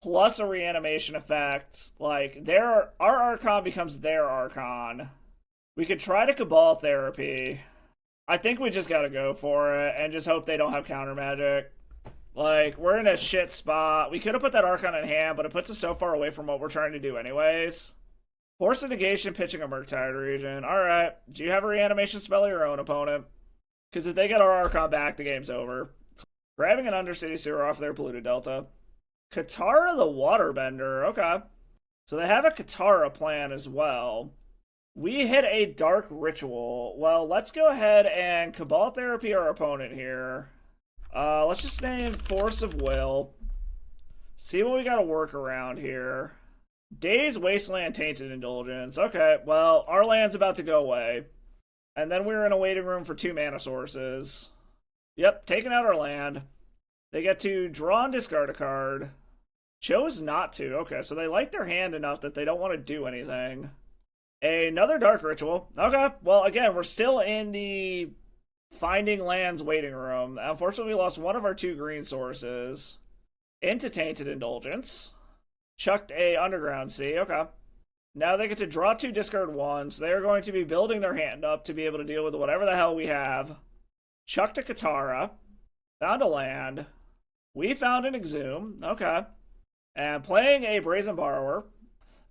plus a reanimation effect, like, our Archon becomes their Archon. We could try to Cabal Therapy. I think we just gotta go for it and just hope they don't have counter magic. Like, we're in a shit spot. We could have put that Archon in hand, but it puts us so far away from what we're trying to do anyways. Force of Negation, pitching a Murktide region. Alright, do you have a reanimation spell of your own, opponent? Because if they get our Archon back, the game's over. Grabbing an Undercity Sewer off their Polluted Delta. Katara the Waterbender, okay. So they have a Katara plan as well. We hit a Dark Ritual. Well, let's go ahead and Cabal Therapy our opponent here. Let's just name Force of Will. See what we gotta work around here. Days, Wasteland, Tainted Indulgence. Okay, well, our land's about to go away. And then we're in a waiting room for 2 mana sources. Yep, taking out our land. They get to draw and discard a card. Chose not to. Okay, so they like their hand enough that they don't want to do anything. Another Dark Ritual. Okay, well, again, we're still in the Finding Lands waiting room. Unfortunately, we lost one of our 2 green sources into Tainted Indulgence. Chucked a Underground Sea. Okay. Now they get to draw 2, discard 1, so they're going to be building their hand up to be able to deal with whatever the hell we have. Chucked a Katara. Found a land. We found an Exhume. Okay. And playing a Brazen Borrower.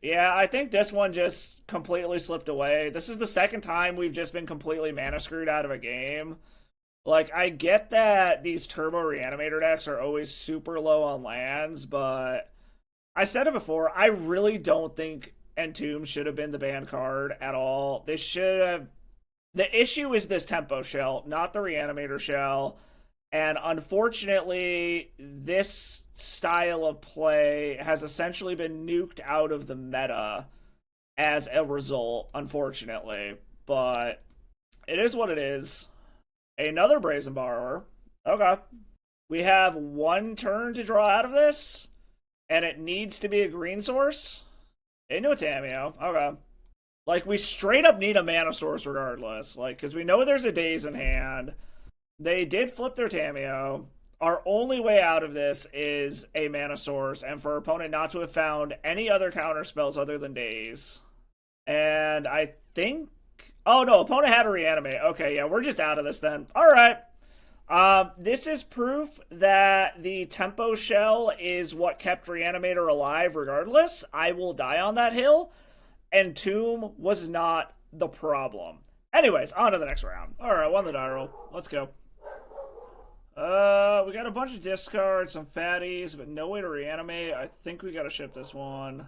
Yeah, I think this one just completely slipped away. This is the second time we've just been completely mana screwed out of a game. Like, I get that these Turbo Reanimator decks are always super low on lands, but I said it before, I really don't think Entomb should have been the banned card at all. They should have... The issue is this Tempo Shell, not the Reanimator Shell. And unfortunately, this style of play has essentially been nuked out of the meta as a result, unfortunately. But it is what it is. Another Brazen Borrower. Okay. We have 1 turn to draw out of this, and it needs to be a green source. Into a Tameo. Okay. Like, we straight up need a mana source regardless. Like, because we know there's a Daze in hand. They did flip their Tameo. Our only way out of this is a mana source, and for our opponent not to have found any other counter spells other than Daze. And I think... Oh, no, opponent had to reanimate. Okay, yeah, we're just out of this then. All right. This is proof that the Tempo Shell is what kept Reanimator alive regardless. I will die on that hill. Entomb was not the problem. Anyways, on to the next round. Alright, won the die roll. Let's go. We got a bunch of discards, some fatties, but no way to reanimate. I think we gotta ship this one.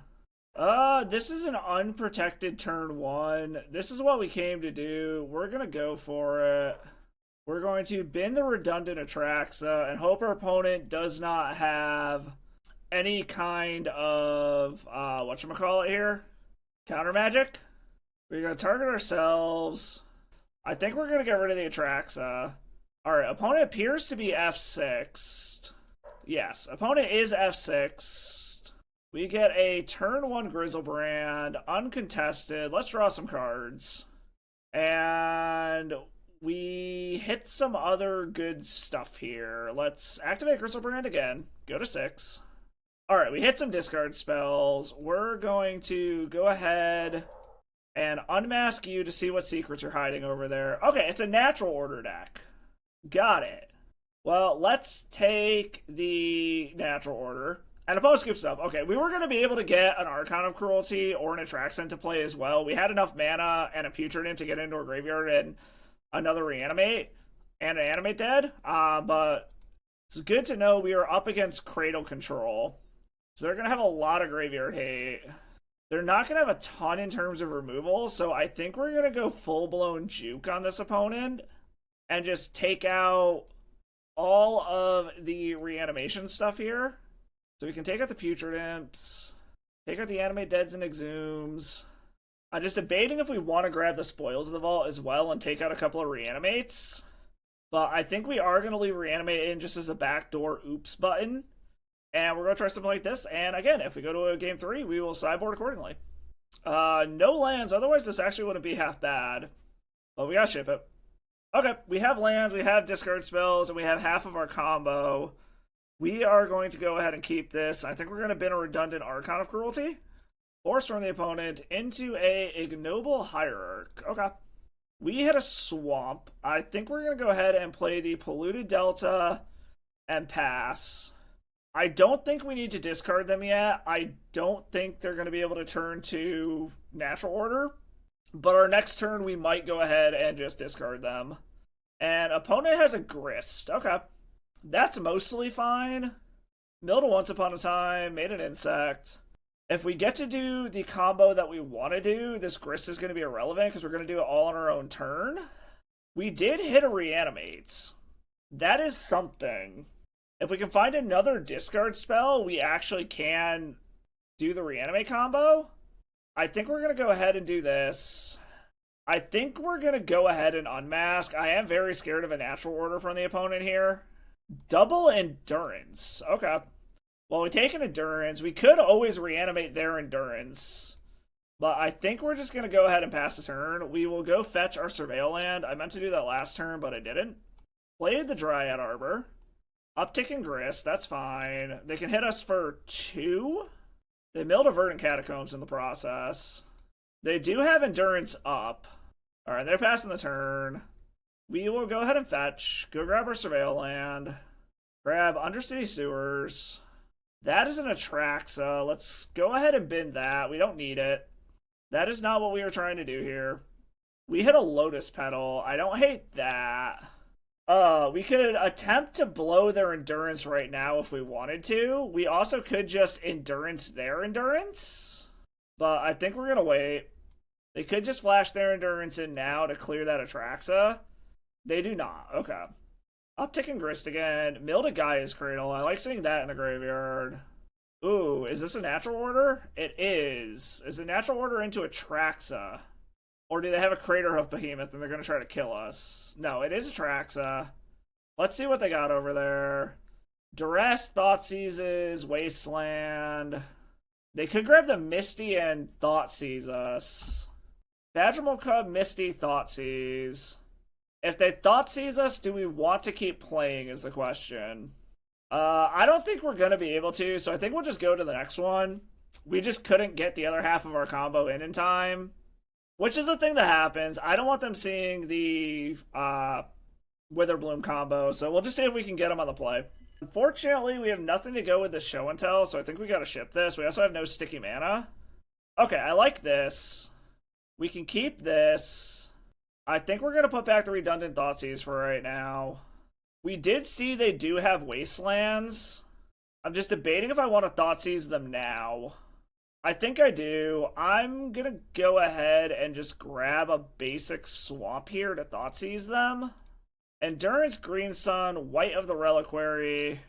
This is an unprotected turn 1. This is what we came to do. We're gonna go for it. We're going to bin the redundant Atraxa and hope our opponent does not have any kind of, whatchamacallit here? Counter magic? We're going to target ourselves. I think we're going to get rid of the Atraxa. Alright, opponent appears to be F6. Yes, opponent is F6. We get a turn 1 Grizzlebrand, uncontested. Let's draw some cards. And we hit some other good stuff here. Let's activate Grizzlebrand again. Go to 6. Alright, we hit some discard spells. We're going to go ahead and unmask you to see what secrets are hiding over there. Okay, it's a natural order deck. Got it. Well, let's take the natural order. And a post-scoop stuff. Okay, we were going to be able to get an Archon of Cruelty or an Atraxa into play as well. We had enough mana and a Putrid Imp to get into our graveyard and another Reanimate and an Animate Dead. But it's good to know we are up against Cradle control. So they're going to have a lot of graveyard hate. They're not going to have a ton in terms of removal, so I think we're going to go full-blown juke on this opponent and just take out all of the reanimation stuff here. So we can take out the Putrid Imps, take out the Animate Deads and Exhumes. I'm just debating if we want to grab the Spoils of the Vault as well and take out a couple of Reanimates. But I think we are going to leave Reanimate in just as a backdoor oops button. And we're going to try something like this. And again, if we go to a game 3, we will sideboard accordingly. No lands, otherwise this actually wouldn't be half bad. But we got to ship it. Okay, we have lands, we have discard spells, and we have half of our combo. We are going to go ahead and keep this. I think we're going to bin a redundant Archon of Cruelty. Force from the opponent into a Ignoble Hierarch. Okay. We hit a Swamp. I think we're going to go ahead and play the Polluted Delta and pass. I don't think we need to discard them yet. I don't think they're going to be able to turn to Natural Order. But our next turn, we might go ahead and just discard them. And opponent has a Grist. Okay. That's mostly fine. Milled a Once Upon a Time, made an Insect. If we get to do the combo that we want to do, this Grist is going to be irrelevant because we're going to do it all on our own turn. We did hit a Reanimate. That is something. If we can find another discard spell, we actually can do the Reanimate combo. I think we're going to go ahead and do this. I think we're going to go ahead and unmask. I am very scared of a Natural Order from the opponent here. Double Endurance. Okay. Well, we take an Endurance. We could always reanimate their Endurance. But I think we're just going to go ahead and pass the turn. We will go fetch our Surveil land. I meant to do that last turn, but I didn't. Played the Dryad Arbor. Uptick and Grist. That's fine. They can hit us for 2. They milled a Verdant Catacombs in the process. They do have Endurance up. Alright, they're passing the turn. We will go ahead and fetch. Go grab our Surveil land. Grab Undercity Sewers. That is an Atraxa. Let's go ahead and bin that. We don't need it. That is not what we were trying to do here. We hit a Lotus Petal. I don't hate that. We could attempt to blow their Endurance right now if we wanted to. We also could just Endurance their Endurance. But I think we're going to wait. They could just flash their Endurance in now to clear that Atraxa. They do not. Okay. Uptick and Grist again. Milled a Gaia's Cradle. I like seeing that in the graveyard. Ooh, is this a Natural Order? It is. Is a Natural Order into Atraxa? Or do they have a Craterhoof Behemoth and they're going to try to kill us? No, it is Atraxa. Let's see what they got over there. Duress, Thoughtseizes, Wasteland. They could grab the Misty and Thoughtseize us. Badgermole Cub, Misty, Thoughtseize. If they Thoughtseize us, do we want to keep playing is the question. I don't think we're going to be able to, so I think we'll just go to the next one. We just couldn't get the other half of our combo in time, which is the thing that happens. I don't want them seeing the Witherbloom combo, so we'll just see if we can get them on the play. Unfortunately, we have nothing to go with the show and tell, so I think we gotta ship this. We also have no sticky mana. Okay, I like this. We can keep this. I think we're gonna put back the redundant Thoughtseize for right now. We did see they do have Wastelands. I'm just debating if I want to Thoughtseize them now. I think I do. I'm gonna go ahead and just grab a basic swamp here to Thoughtseize them. Endurance, Green Sun, White of the Reliquary.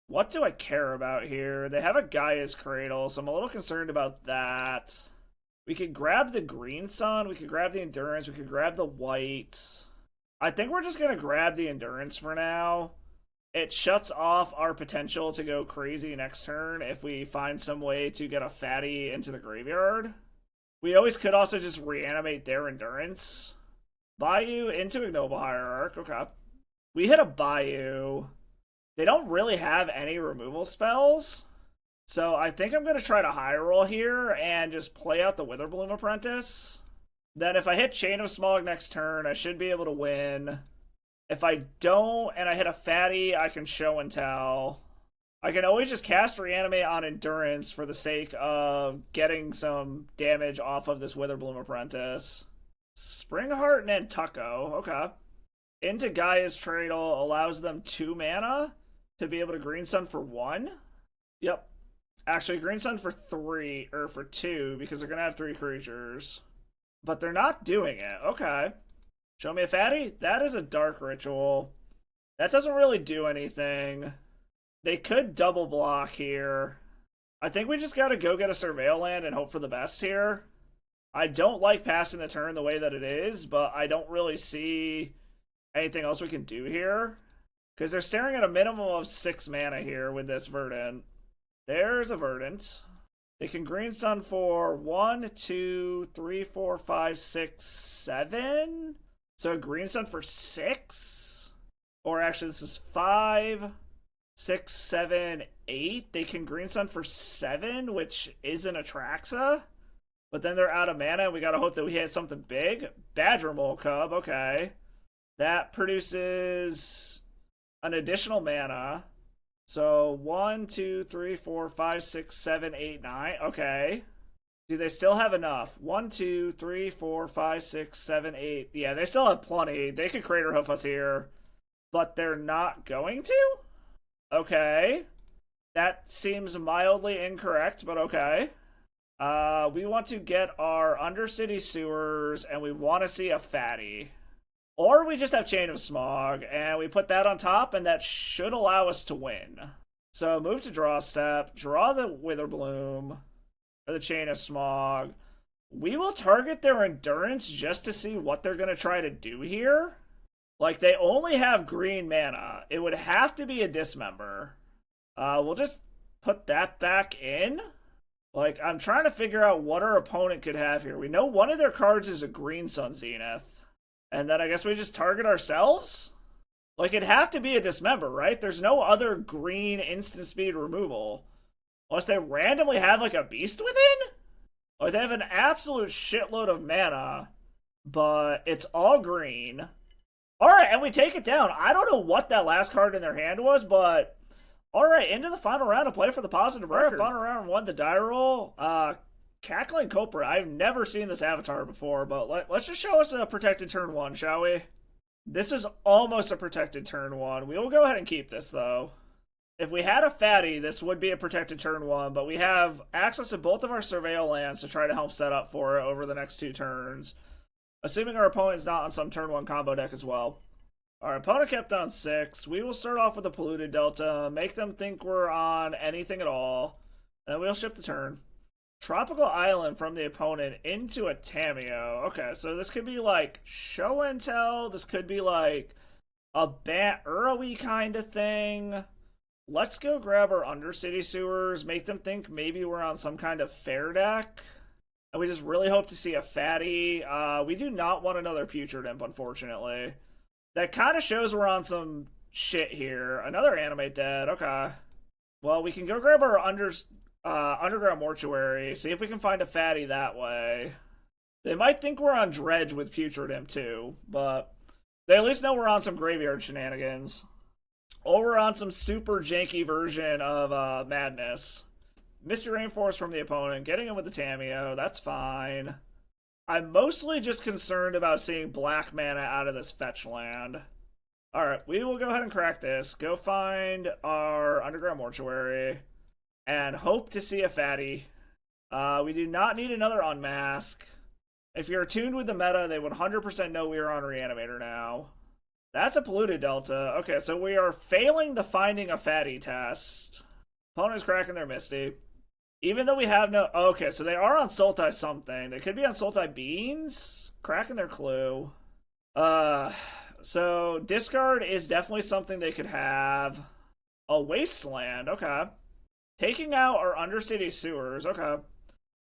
What do I care about here? They have a Gaia's Cradle, so I'm a little concerned about that. We could grab the Green Sun, we could grab the Endurance, we could grab the White. I think we're just going to grab the Endurance for now. It shuts off our potential to go crazy next turn if we find some way to get a fatty into the graveyard. We always could also just reanimate their Endurance. Bayou into Ignoble Hierarch. Okay. We hit a Bayou. They don't really have any removal spells. So I think I'm going to try to high roll here and just play out the Witherbloom Apprentice. Then if I hit Chain of Smog next turn, I should be able to win. If I don't and I hit a fatty, I can show and tell. I can always just cast Reanimate on Endurance for the sake of getting some damage off of this Witherbloom Apprentice. Springheart and Nantucko. Okay. Into Gaia's Cradle allows them 2 mana to be able to Green Sun for 1. Yep. Actually, Green Sun for 3, or for 2, because they're going to have 3 creatures. But they're not doing it. Okay. Show me a fatty? That is a Dark Ritual. That doesn't really do anything. They could double block here. I think we just got to go get a Surveil land and hope for the best here. I don't like passing the turn the way that it is, but I don't really see anything else we can do here. Because they're staring at a minimum of 6 mana here with this Verdant. There's a Verdant. They can Green Sun for 1, 2, 3, 4, 5, 6, 7. So Green Sun for 6. Or actually, this is 5, 6, 7, 8. They can Green Sun for 7, which isn't Atraxa. But then they're out of mana. We gotta hope that we hit something big. Badgermole Cub, okay. That produces an additional mana. So 1, 2, 3, 4, 5, 6, 7, 8, 9. Okay. Do they still have enough? 1, 2, 3, 4, 5, 6, 7, 8. Yeah, they still have plenty. They could Crater Hoof us here. But they're not going to? Okay. That seems mildly incorrect, but okay. We want to get our Undercity Sewers, and we want to see a fatty. Or we just have Chain of Smog, and we put that on top, and that should allow us to win. So move to draw step, draw the Witherbloom, or the Chain of Smog. We will target their Endurance just to see what they're going to try to do here. Like, they only have green mana. It would have to be a Dismember. We'll just put that back in. Like, I'm trying to figure out what our opponent could have here. We know one of their cards is a Green Sun Zenith. And then I guess we just target ourselves? Like, it'd have to be a Dismember, right? There's no other green instant speed removal. Unless they randomly have, like, a Beast Within? Like, they have an absolute shitload of mana, but it's all green. Alright, and we take it down. I don't know what that last card in their hand was, but... Alright, into the final round to play for the positive record. Final round 1, the die roll. Cackling Copra. I've never seen this avatar before, but let's just show us a protected turn 1, shall we? This is almost a protected turn 1. We will go ahead and keep this, though. If we had a fatty, this would be a protected turn 1, but we have access to both of our Surveil lands to try to help set up for it over the next 2 turns. Assuming our opponent's not on some turn 1 combo deck as well. Our opponent kept on 6. We will start off with a Polluted Delta, make them think we're on anything at all, and then we'll ship the turn. Tropical Island from the opponent into a Tameo. Okay, so this could be like show and tell. This could be like a Bat Urawi kind of thing. let's go grab our Undercity Sewers, make them think maybe we're on some kind of fair deck. And we just really hope to see a fatty. We do not want another Putrid Imp, unfortunately. That kind of shows we're on some shit here. Another Animate Dead, okay. Well, we can go grab our Underground Mortuary, see if we can find a fatty that way. They might think we're on Dredge with Putrid Imp too, but they at least know we're on some graveyard shenanigans. Or we're on some super janky version of Madness. Misty Rainforest from the opponent, getting in with the Tamiyo, that's fine. I'm mostly just concerned about seeing black mana out of this fetch land. Alright, we will go ahead and crack this. Go find our Underground Mortuary. And hope to see a fatty. We do not need another Unmask. If you're attuned with the meta, they would 100% know we are on Reanimator now. That's a Polluted Delta. Okay, so we are failing the finding a fatty test. Opponent's cracking their Misty. Even though we have no... Okay, so they are on Sultai something. They could be on Sultai Beans. Cracking their clue. So discard is definitely something they could have. A Wasteland, okay. Taking out our Undercity Sewers, okay.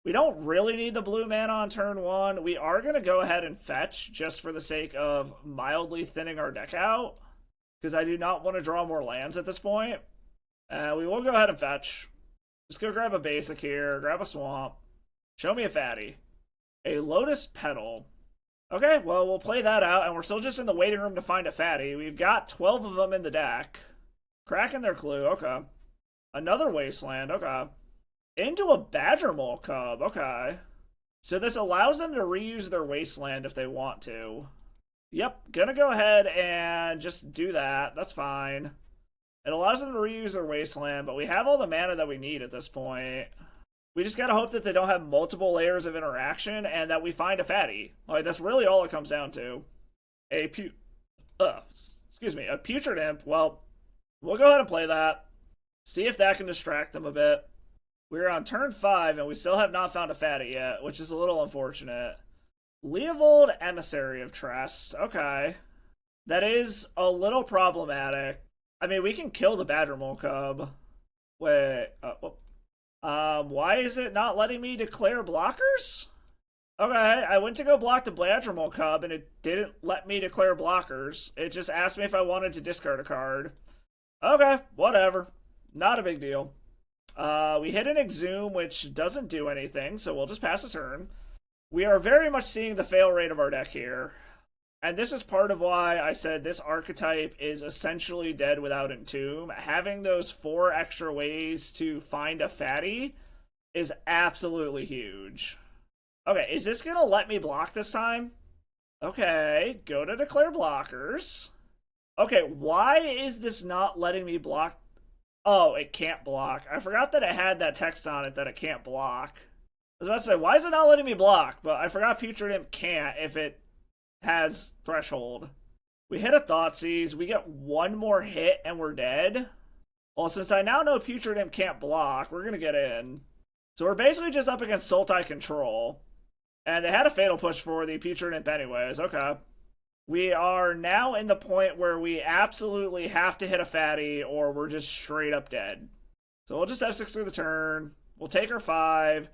We don't really need the blue mana on turn 1. We are going to go ahead and fetch just for the sake of mildly thinning our deck out. Because I do not want to draw more lands at this point. We will go ahead and fetch. Just go grab a basic here, grab a swamp. Show me a fatty. A Lotus Petal. Okay, well, we'll play that out, and we're still just in the waiting room to find a fatty. We've got 12 of them in the deck. Cracking their clue, okay. Another Wasteland, okay. Into a Badgermole Cub, okay. So this allows them to reuse their Wasteland if they want to. Yep, gonna go ahead and just do that. That's fine. It allows them to reuse their Wasteland, but we have all the mana that we need at this point. We just gotta hope that they don't have multiple layers of interaction and that we find a fatty. Like, that's really all it comes down to. A Putrid Imp. Well, we'll go ahead and play that. See if that can distract them a bit. We're on turn 5 and we still have not found a fatty yet, which is a little unfortunate. Leovold, Emissary of Trest. Okay. That is a little problematic. I mean, we can kill the Badgermole Cub. Wait, why is it not letting me declare blockers? Okay, I went to go block the Badgermole Cub and it didn't let me declare blockers. It just asked me if I wanted to discard a card. Okay, whatever. Not a big deal. We hit an Exhume, which doesn't do anything, so we'll just pass a turn. We are very much seeing the fail rate of our deck here. And this is part of why I said this archetype is essentially dead without Entomb. Having those 4 extra ways to find a fatty is absolutely huge. Okay, is this going to let me block this time? Okay, go to declare blockers. Okay, why is this not letting me block? Oh, it can't block. I forgot that it had that text on it that it can't block. I was about to say, why is it not letting me block? But I forgot Putrid Imp can't if it has Threshold. We hit a Thoughtseize, we get 1 more hit and we're dead. Well, since I now know Putrid Imp can't block, we're gonna get in. So we're basically just up against Sultai Control. And they had a Fatal Push for the Putrid Imp anyways, okay. We are now in the point where we absolutely have to hit a fatty or we're just straight up dead. So we'll just F6 through the turn. We'll take our 5.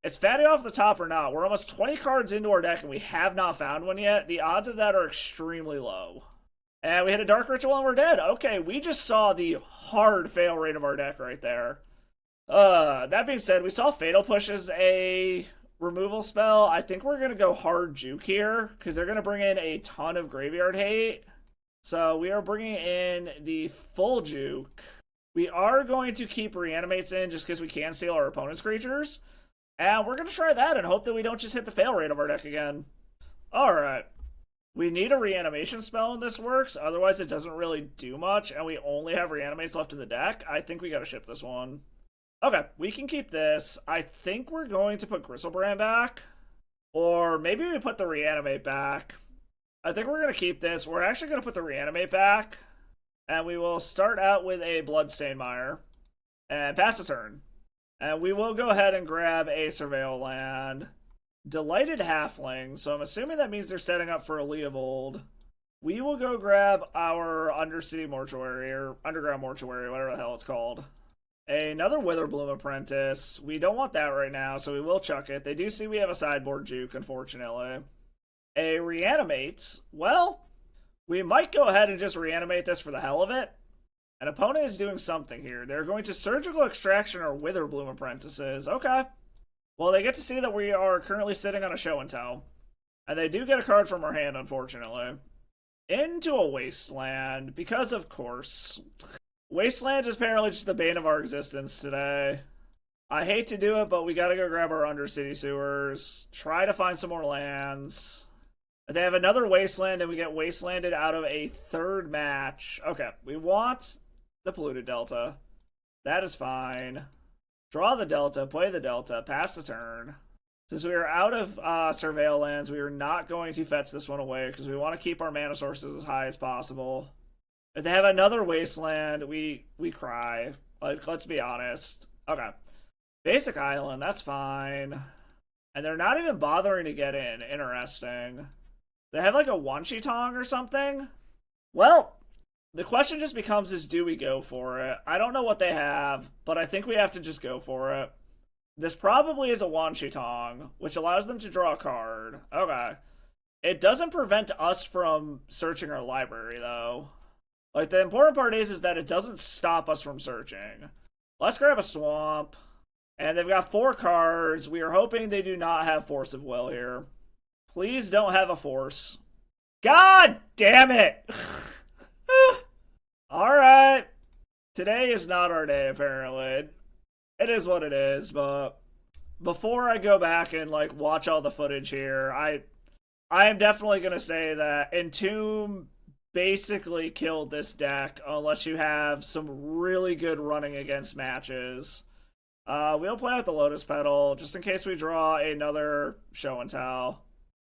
It's fatty off the top or not. We're almost 20 cards into our deck and we have not found one yet. The odds of that are extremely low. And we hit a Dark Ritual and we're dead. Okay, we just saw the hard fail rate of our deck right there. That being said, we saw Fatal Push as a removal spell. I think we're going to go hard juke here because they're going to bring in a ton of graveyard hate. So we are bringing in the full juke. We are going to keep Reanimates in just because we can steal our opponent's creatures. And we're going to try that and hope that we don't just hit the fail rate of our deck again. Alright. We need a reanimation spell in this works, otherwise it doesn't really do much, and we only have Reanimates left in the deck. I think we gotta ship this one. Okay, we can keep this. I think we're going to put Gristlebrand back. Or maybe we put the Reanimate back. I think we're going to keep this. We're actually going to put the Reanimate back. And we will start out with a Bloodstained Mire. And pass the turn. And we will go ahead and grab a Surveil Land. Delighted Halfling, so I'm assuming that means they're setting up for a Leovold. We will go grab our Undercity Mortuary, or Underground Mortuary, whatever the hell it's called. Another Witherbloom Apprentice. We don't want that right now, so we will chuck it. They do see we have a sideboard juke, unfortunately. A Reanimate. Well, we might go ahead and just reanimate this for the hell of it. An opponent is doing something here. They're going to Surgical Extraction or Witherbloom Apprentices. Okay. Well, they get to see that we are currently sitting on a show and tell. And they do get a card from our hand, unfortunately. Into a Wasteland, because of course. Wasteland is apparently just the bane of our existence today. I hate to do it, but we gotta go grab our Undercity Sewers. Try to find some more lands. They have another Wasteland, and we get Wastelanded out of a third match. Okay, we want the Polluted Delta. That is fine. Draw the Delta, play the Delta, pass the turn. Since we are out of Surveil lands, we are not going to fetch this one away because we want to keep our mana sources as high as possible. If they have another Wasteland, we cry. Like, let's be honest. Okay. Basic Island, that's fine. And they're not even bothering to get in. Interesting. They have like a Wanchitong or something? Well, the question just becomes is do we go for it? I don't know what they have, but I think we have to just go for it. This probably is a Wanchitong, which allows them to draw a card. Okay. It doesn't prevent us from searching our library, though. Like, the important part is that it doesn't stop us from searching. Let's grab a Swamp. And they've got 4 cards. We are hoping they do not have Force of Will here. Please don't have a Force. God damn it! Alright. Today is not our day, apparently. It is what it is, but before I go back and, like, watch all the footage here, I am definitely going to say that Entomb basically killed this deck unless you have some really good running against matches. We'll play out the Lotus Petal just in case we draw another show and tell.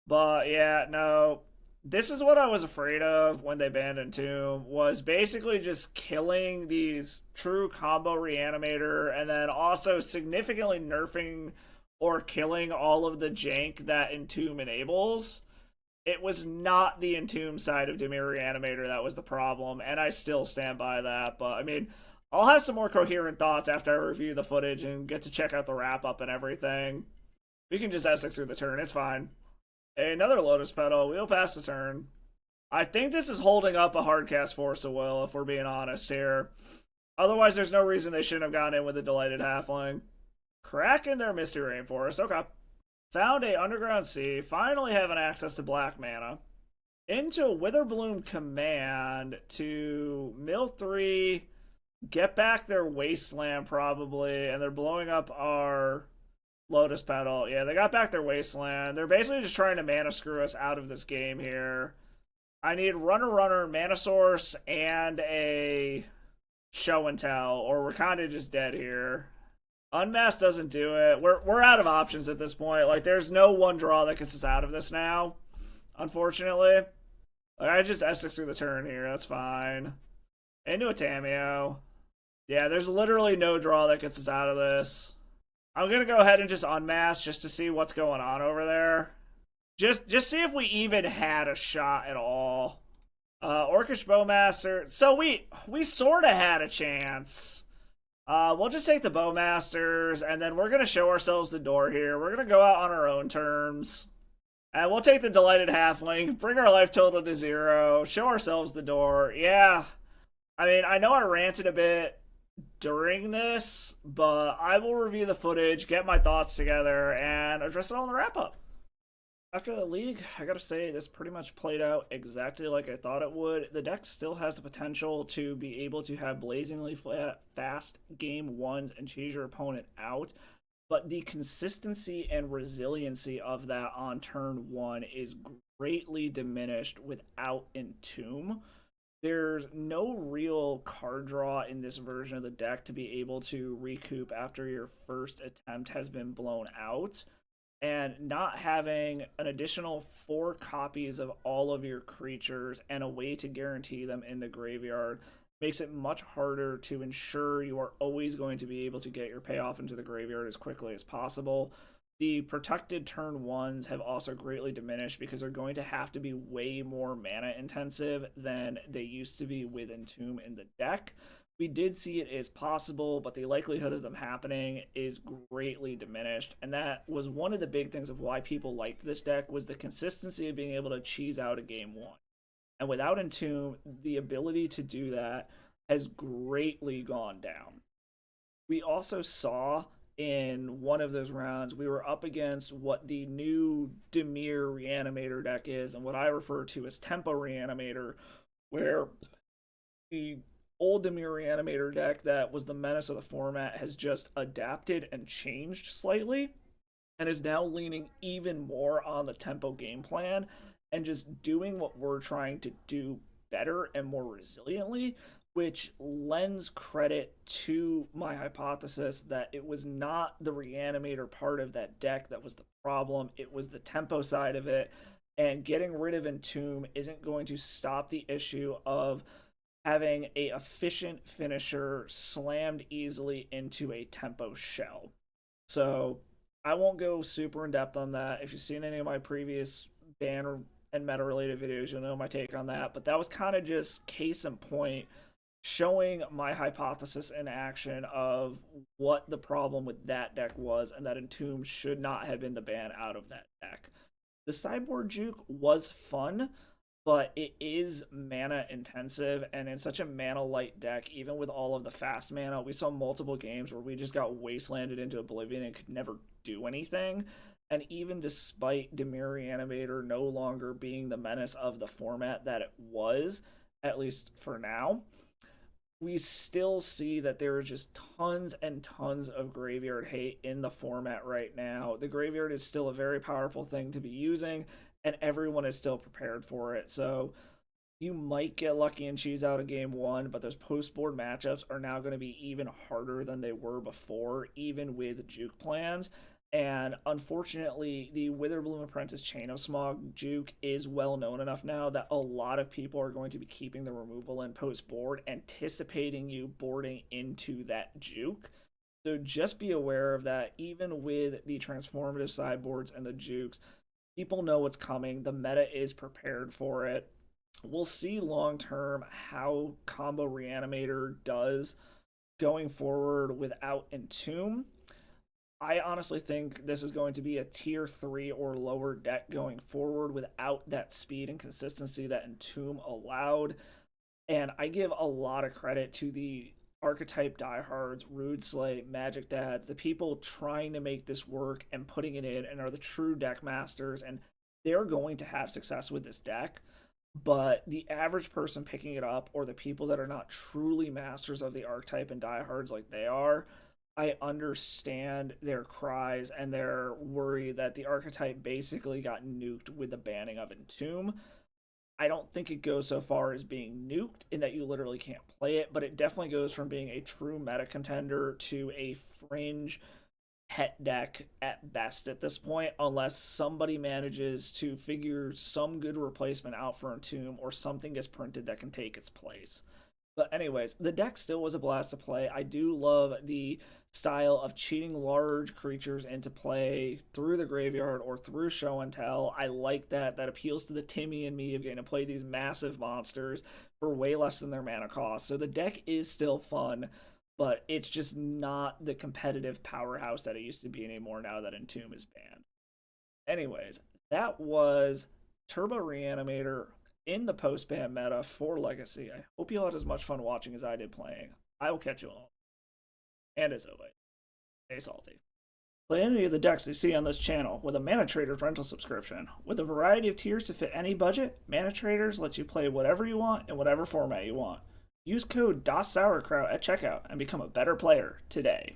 But yeah, no. This is what I was afraid of when they banned Entomb, was basically just killing these true combo Reanimator and then also significantly nerfing or killing all of the jank that Entomb enables. It was not the Entomb side of Dimir Reanimator that was the problem, and I still stand by that. But, I mean, I'll have some more coherent thoughts after I review the footage and get to check out the wrap-up and everything. We can just Essex through the turn, it's fine. Another Lotus Petal, we'll pass the turn. I think this is holding up a hardcast Force of Will, if we're being honest here. Otherwise, there's no reason they shouldn't have gone in with a Delighted Halfling. Cracking their Misty Rainforest, okay. Found a Underground Sea, finally having access to black mana. Into a Witherbloom Command to mill 3, get back their Wasteland probably, and they're blowing up our Lotus Petal. Yeah, they got back their Wasteland. They're basically just trying to mana screw us out of this game here. I need Runner, Mana Source, and a Show and Tell, or we're kind of just dead here. Unmask doesn't do it. We're out of options at this point. Like, there's no one draw that gets us out of this now, unfortunately. Like, I just Essex through the turn here. That's fine. Into a Tameo. Yeah, there's literally no draw that gets us out of this. I'm going to go ahead and just unmask just to see what's going on over there. Just see if we even had a shot at all. Orcish Bowmaster. So we sort of had a chance. We'll just take the Bowmasters, and then we're going to show ourselves the door here. We're going to go out on our own terms. And we'll take the Delighted Halfling, bring our life total to 0, show ourselves the door. Yeah. I mean, I know I ranted a bit during this, but I will review the footage, get my thoughts together, and address it all in the wrap-up. After the league, I gotta say, this pretty much played out exactly like I thought it would. The deck still has the potential to be able to have blazingly fast game ones and chase your opponent out, but the consistency and resiliency of that on turn 1 is greatly diminished without Entomb. There's no real card draw in this version of the deck to be able to recoup after your first attempt has been blown out. And not having an additional 4 copies of all of your creatures and a way to guarantee them in the graveyard makes it much harder to ensure you are always going to be able to get your payoff into the graveyard as quickly as possible. The protected turn ones have also greatly diminished because they're going to have to be way more mana intensive than they used to be with Entomb in the deck. We did see it is possible, but the likelihood of them happening is greatly diminished. And that was one of the big things of why people liked this deck, was the consistency of being able to cheese out a game one. And without Entomb, the ability to do that has greatly gone down. We also saw in one of those rounds, we were up against what the new Dimir Reanimator deck is, and what I refer to as Tempo Reanimator, where the old Dimir Reanimator deck that was the menace of the format has just adapted and changed slightly, and is now leaning even more on the tempo game plan and just doing what we're trying to do better and more resiliently, which lends credit to my hypothesis that it was not the Reanimator part of that deck that was the problem, it was the tempo side of it, and getting rid of Entomb isn't going to stop the issue of having a efficient finisher slammed easily into a tempo shell. So I won't go super in depth on that. If you've seen any of my previous ban and meta related videos, you'll know my take on that. But that was kind of just case in point, showing my hypothesis in action of what the problem with that deck was, and that Entomb should not have been the ban out of that deck. The sideboard juke was fun, but it is mana intensive, and in such a mana light deck, even with all of the fast mana, we saw multiple games where we just got wastelanded into oblivion and could never do anything. And even despite Dimir Reanimator no longer being the menace of the format that it was, at least for now, we still see that there are just tons and tons of graveyard hate in the format right now. The graveyard is still a very powerful thing to be using, and everyone is still prepared for it. So you might get lucky and cheese out a game one, but those post-board matchups are now going to be even harder than they were before, even with juke plans. And unfortunately, the Witherbloom Apprentice Chain of Smog juke is well known enough now that a lot of people are going to be keeping the removal in post board, anticipating you boarding into that juke. So just be aware of that. Even with the transformative sideboards and the jukes, people know what's coming. The meta is prepared for it. We'll see long term how Combo Reanimator does going forward without Entomb. I honestly think this is going to be a tier 3 or lower deck going forward without that speed and consistency that Entomb allowed. And I give a lot of credit to the archetype diehards, Rude Slay, Magic Dads, the people trying to make this work and putting it in, and are the true deck masters, and they're going to have success with this deck. But the average person picking it up, or the people that are not truly masters of the archetype and diehards like they are, I understand their cries and their worry that the archetype basically got nuked with the banning of Entomb. I don't think it goes so far as being nuked in that you literally can't play it, but it definitely goes from being a true meta contender to a fringe pet deck at best at this point, unless somebody manages to figure some good replacement out for Entomb, or something gets printed that can take its place. But anyways, the deck still was a blast to play. I do love the style of cheating large creatures into play through the graveyard or through show and tell. I like that. That appeals to the Timmy and me of getting to play these massive monsters for way less than their mana cost. So the deck is still fun, but it's just not the competitive powerhouse that it used to be anymore now that Entomb is banned. Anyways, that was Turbo Reanimator in the post-ban meta for Legacy. I hope you all had as much fun watching as I did playing. I will catch you all. And as always, stay salty. Play any of the decks you see on this channel with a Mana Traders rental subscription. With a variety of tiers to fit any budget, Mana Traders lets you play whatever you want in whatever format you want. Use code DasSourKraut at checkout and become a better player today.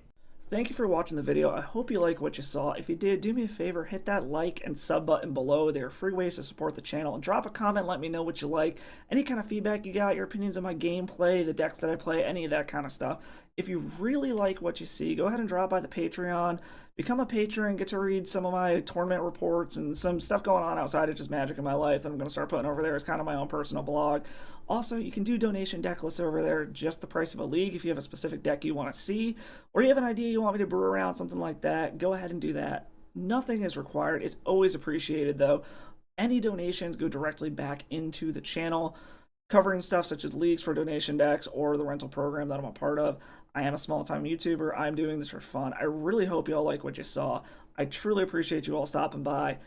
Thank you for watching the video. I hope you like what you saw. If you did, do me a favor, hit that like and sub button below. There are free ways to support the channel. And drop a comment, let me know what you like. Any kind of feedback you got, your opinions on my gameplay, the decks that I play, any of that kind of stuff. If you really like what you see, go ahead and drop by the Patreon. Become a patron, get to read some of my tournament reports and some stuff going on outside of just Magic in my life that I'm going to start putting over there as kind of my own personal blog. Also, you can do donation deck lists over there, just the price of a league if you have a specific deck you want to see, or you have an idea you want me to brew around, something like that, go ahead and do that. Nothing is required. It's always appreciated, though. Any donations go directly back into the channel, covering stuff such as leagues for donation decks or the rental program that I'm a part of. I am a small-time YouTuber. I'm doing this for fun. I really hope you all like what you saw. I truly appreciate you all stopping by.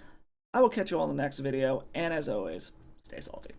I will catch you all in the next video, and as always, stay salty.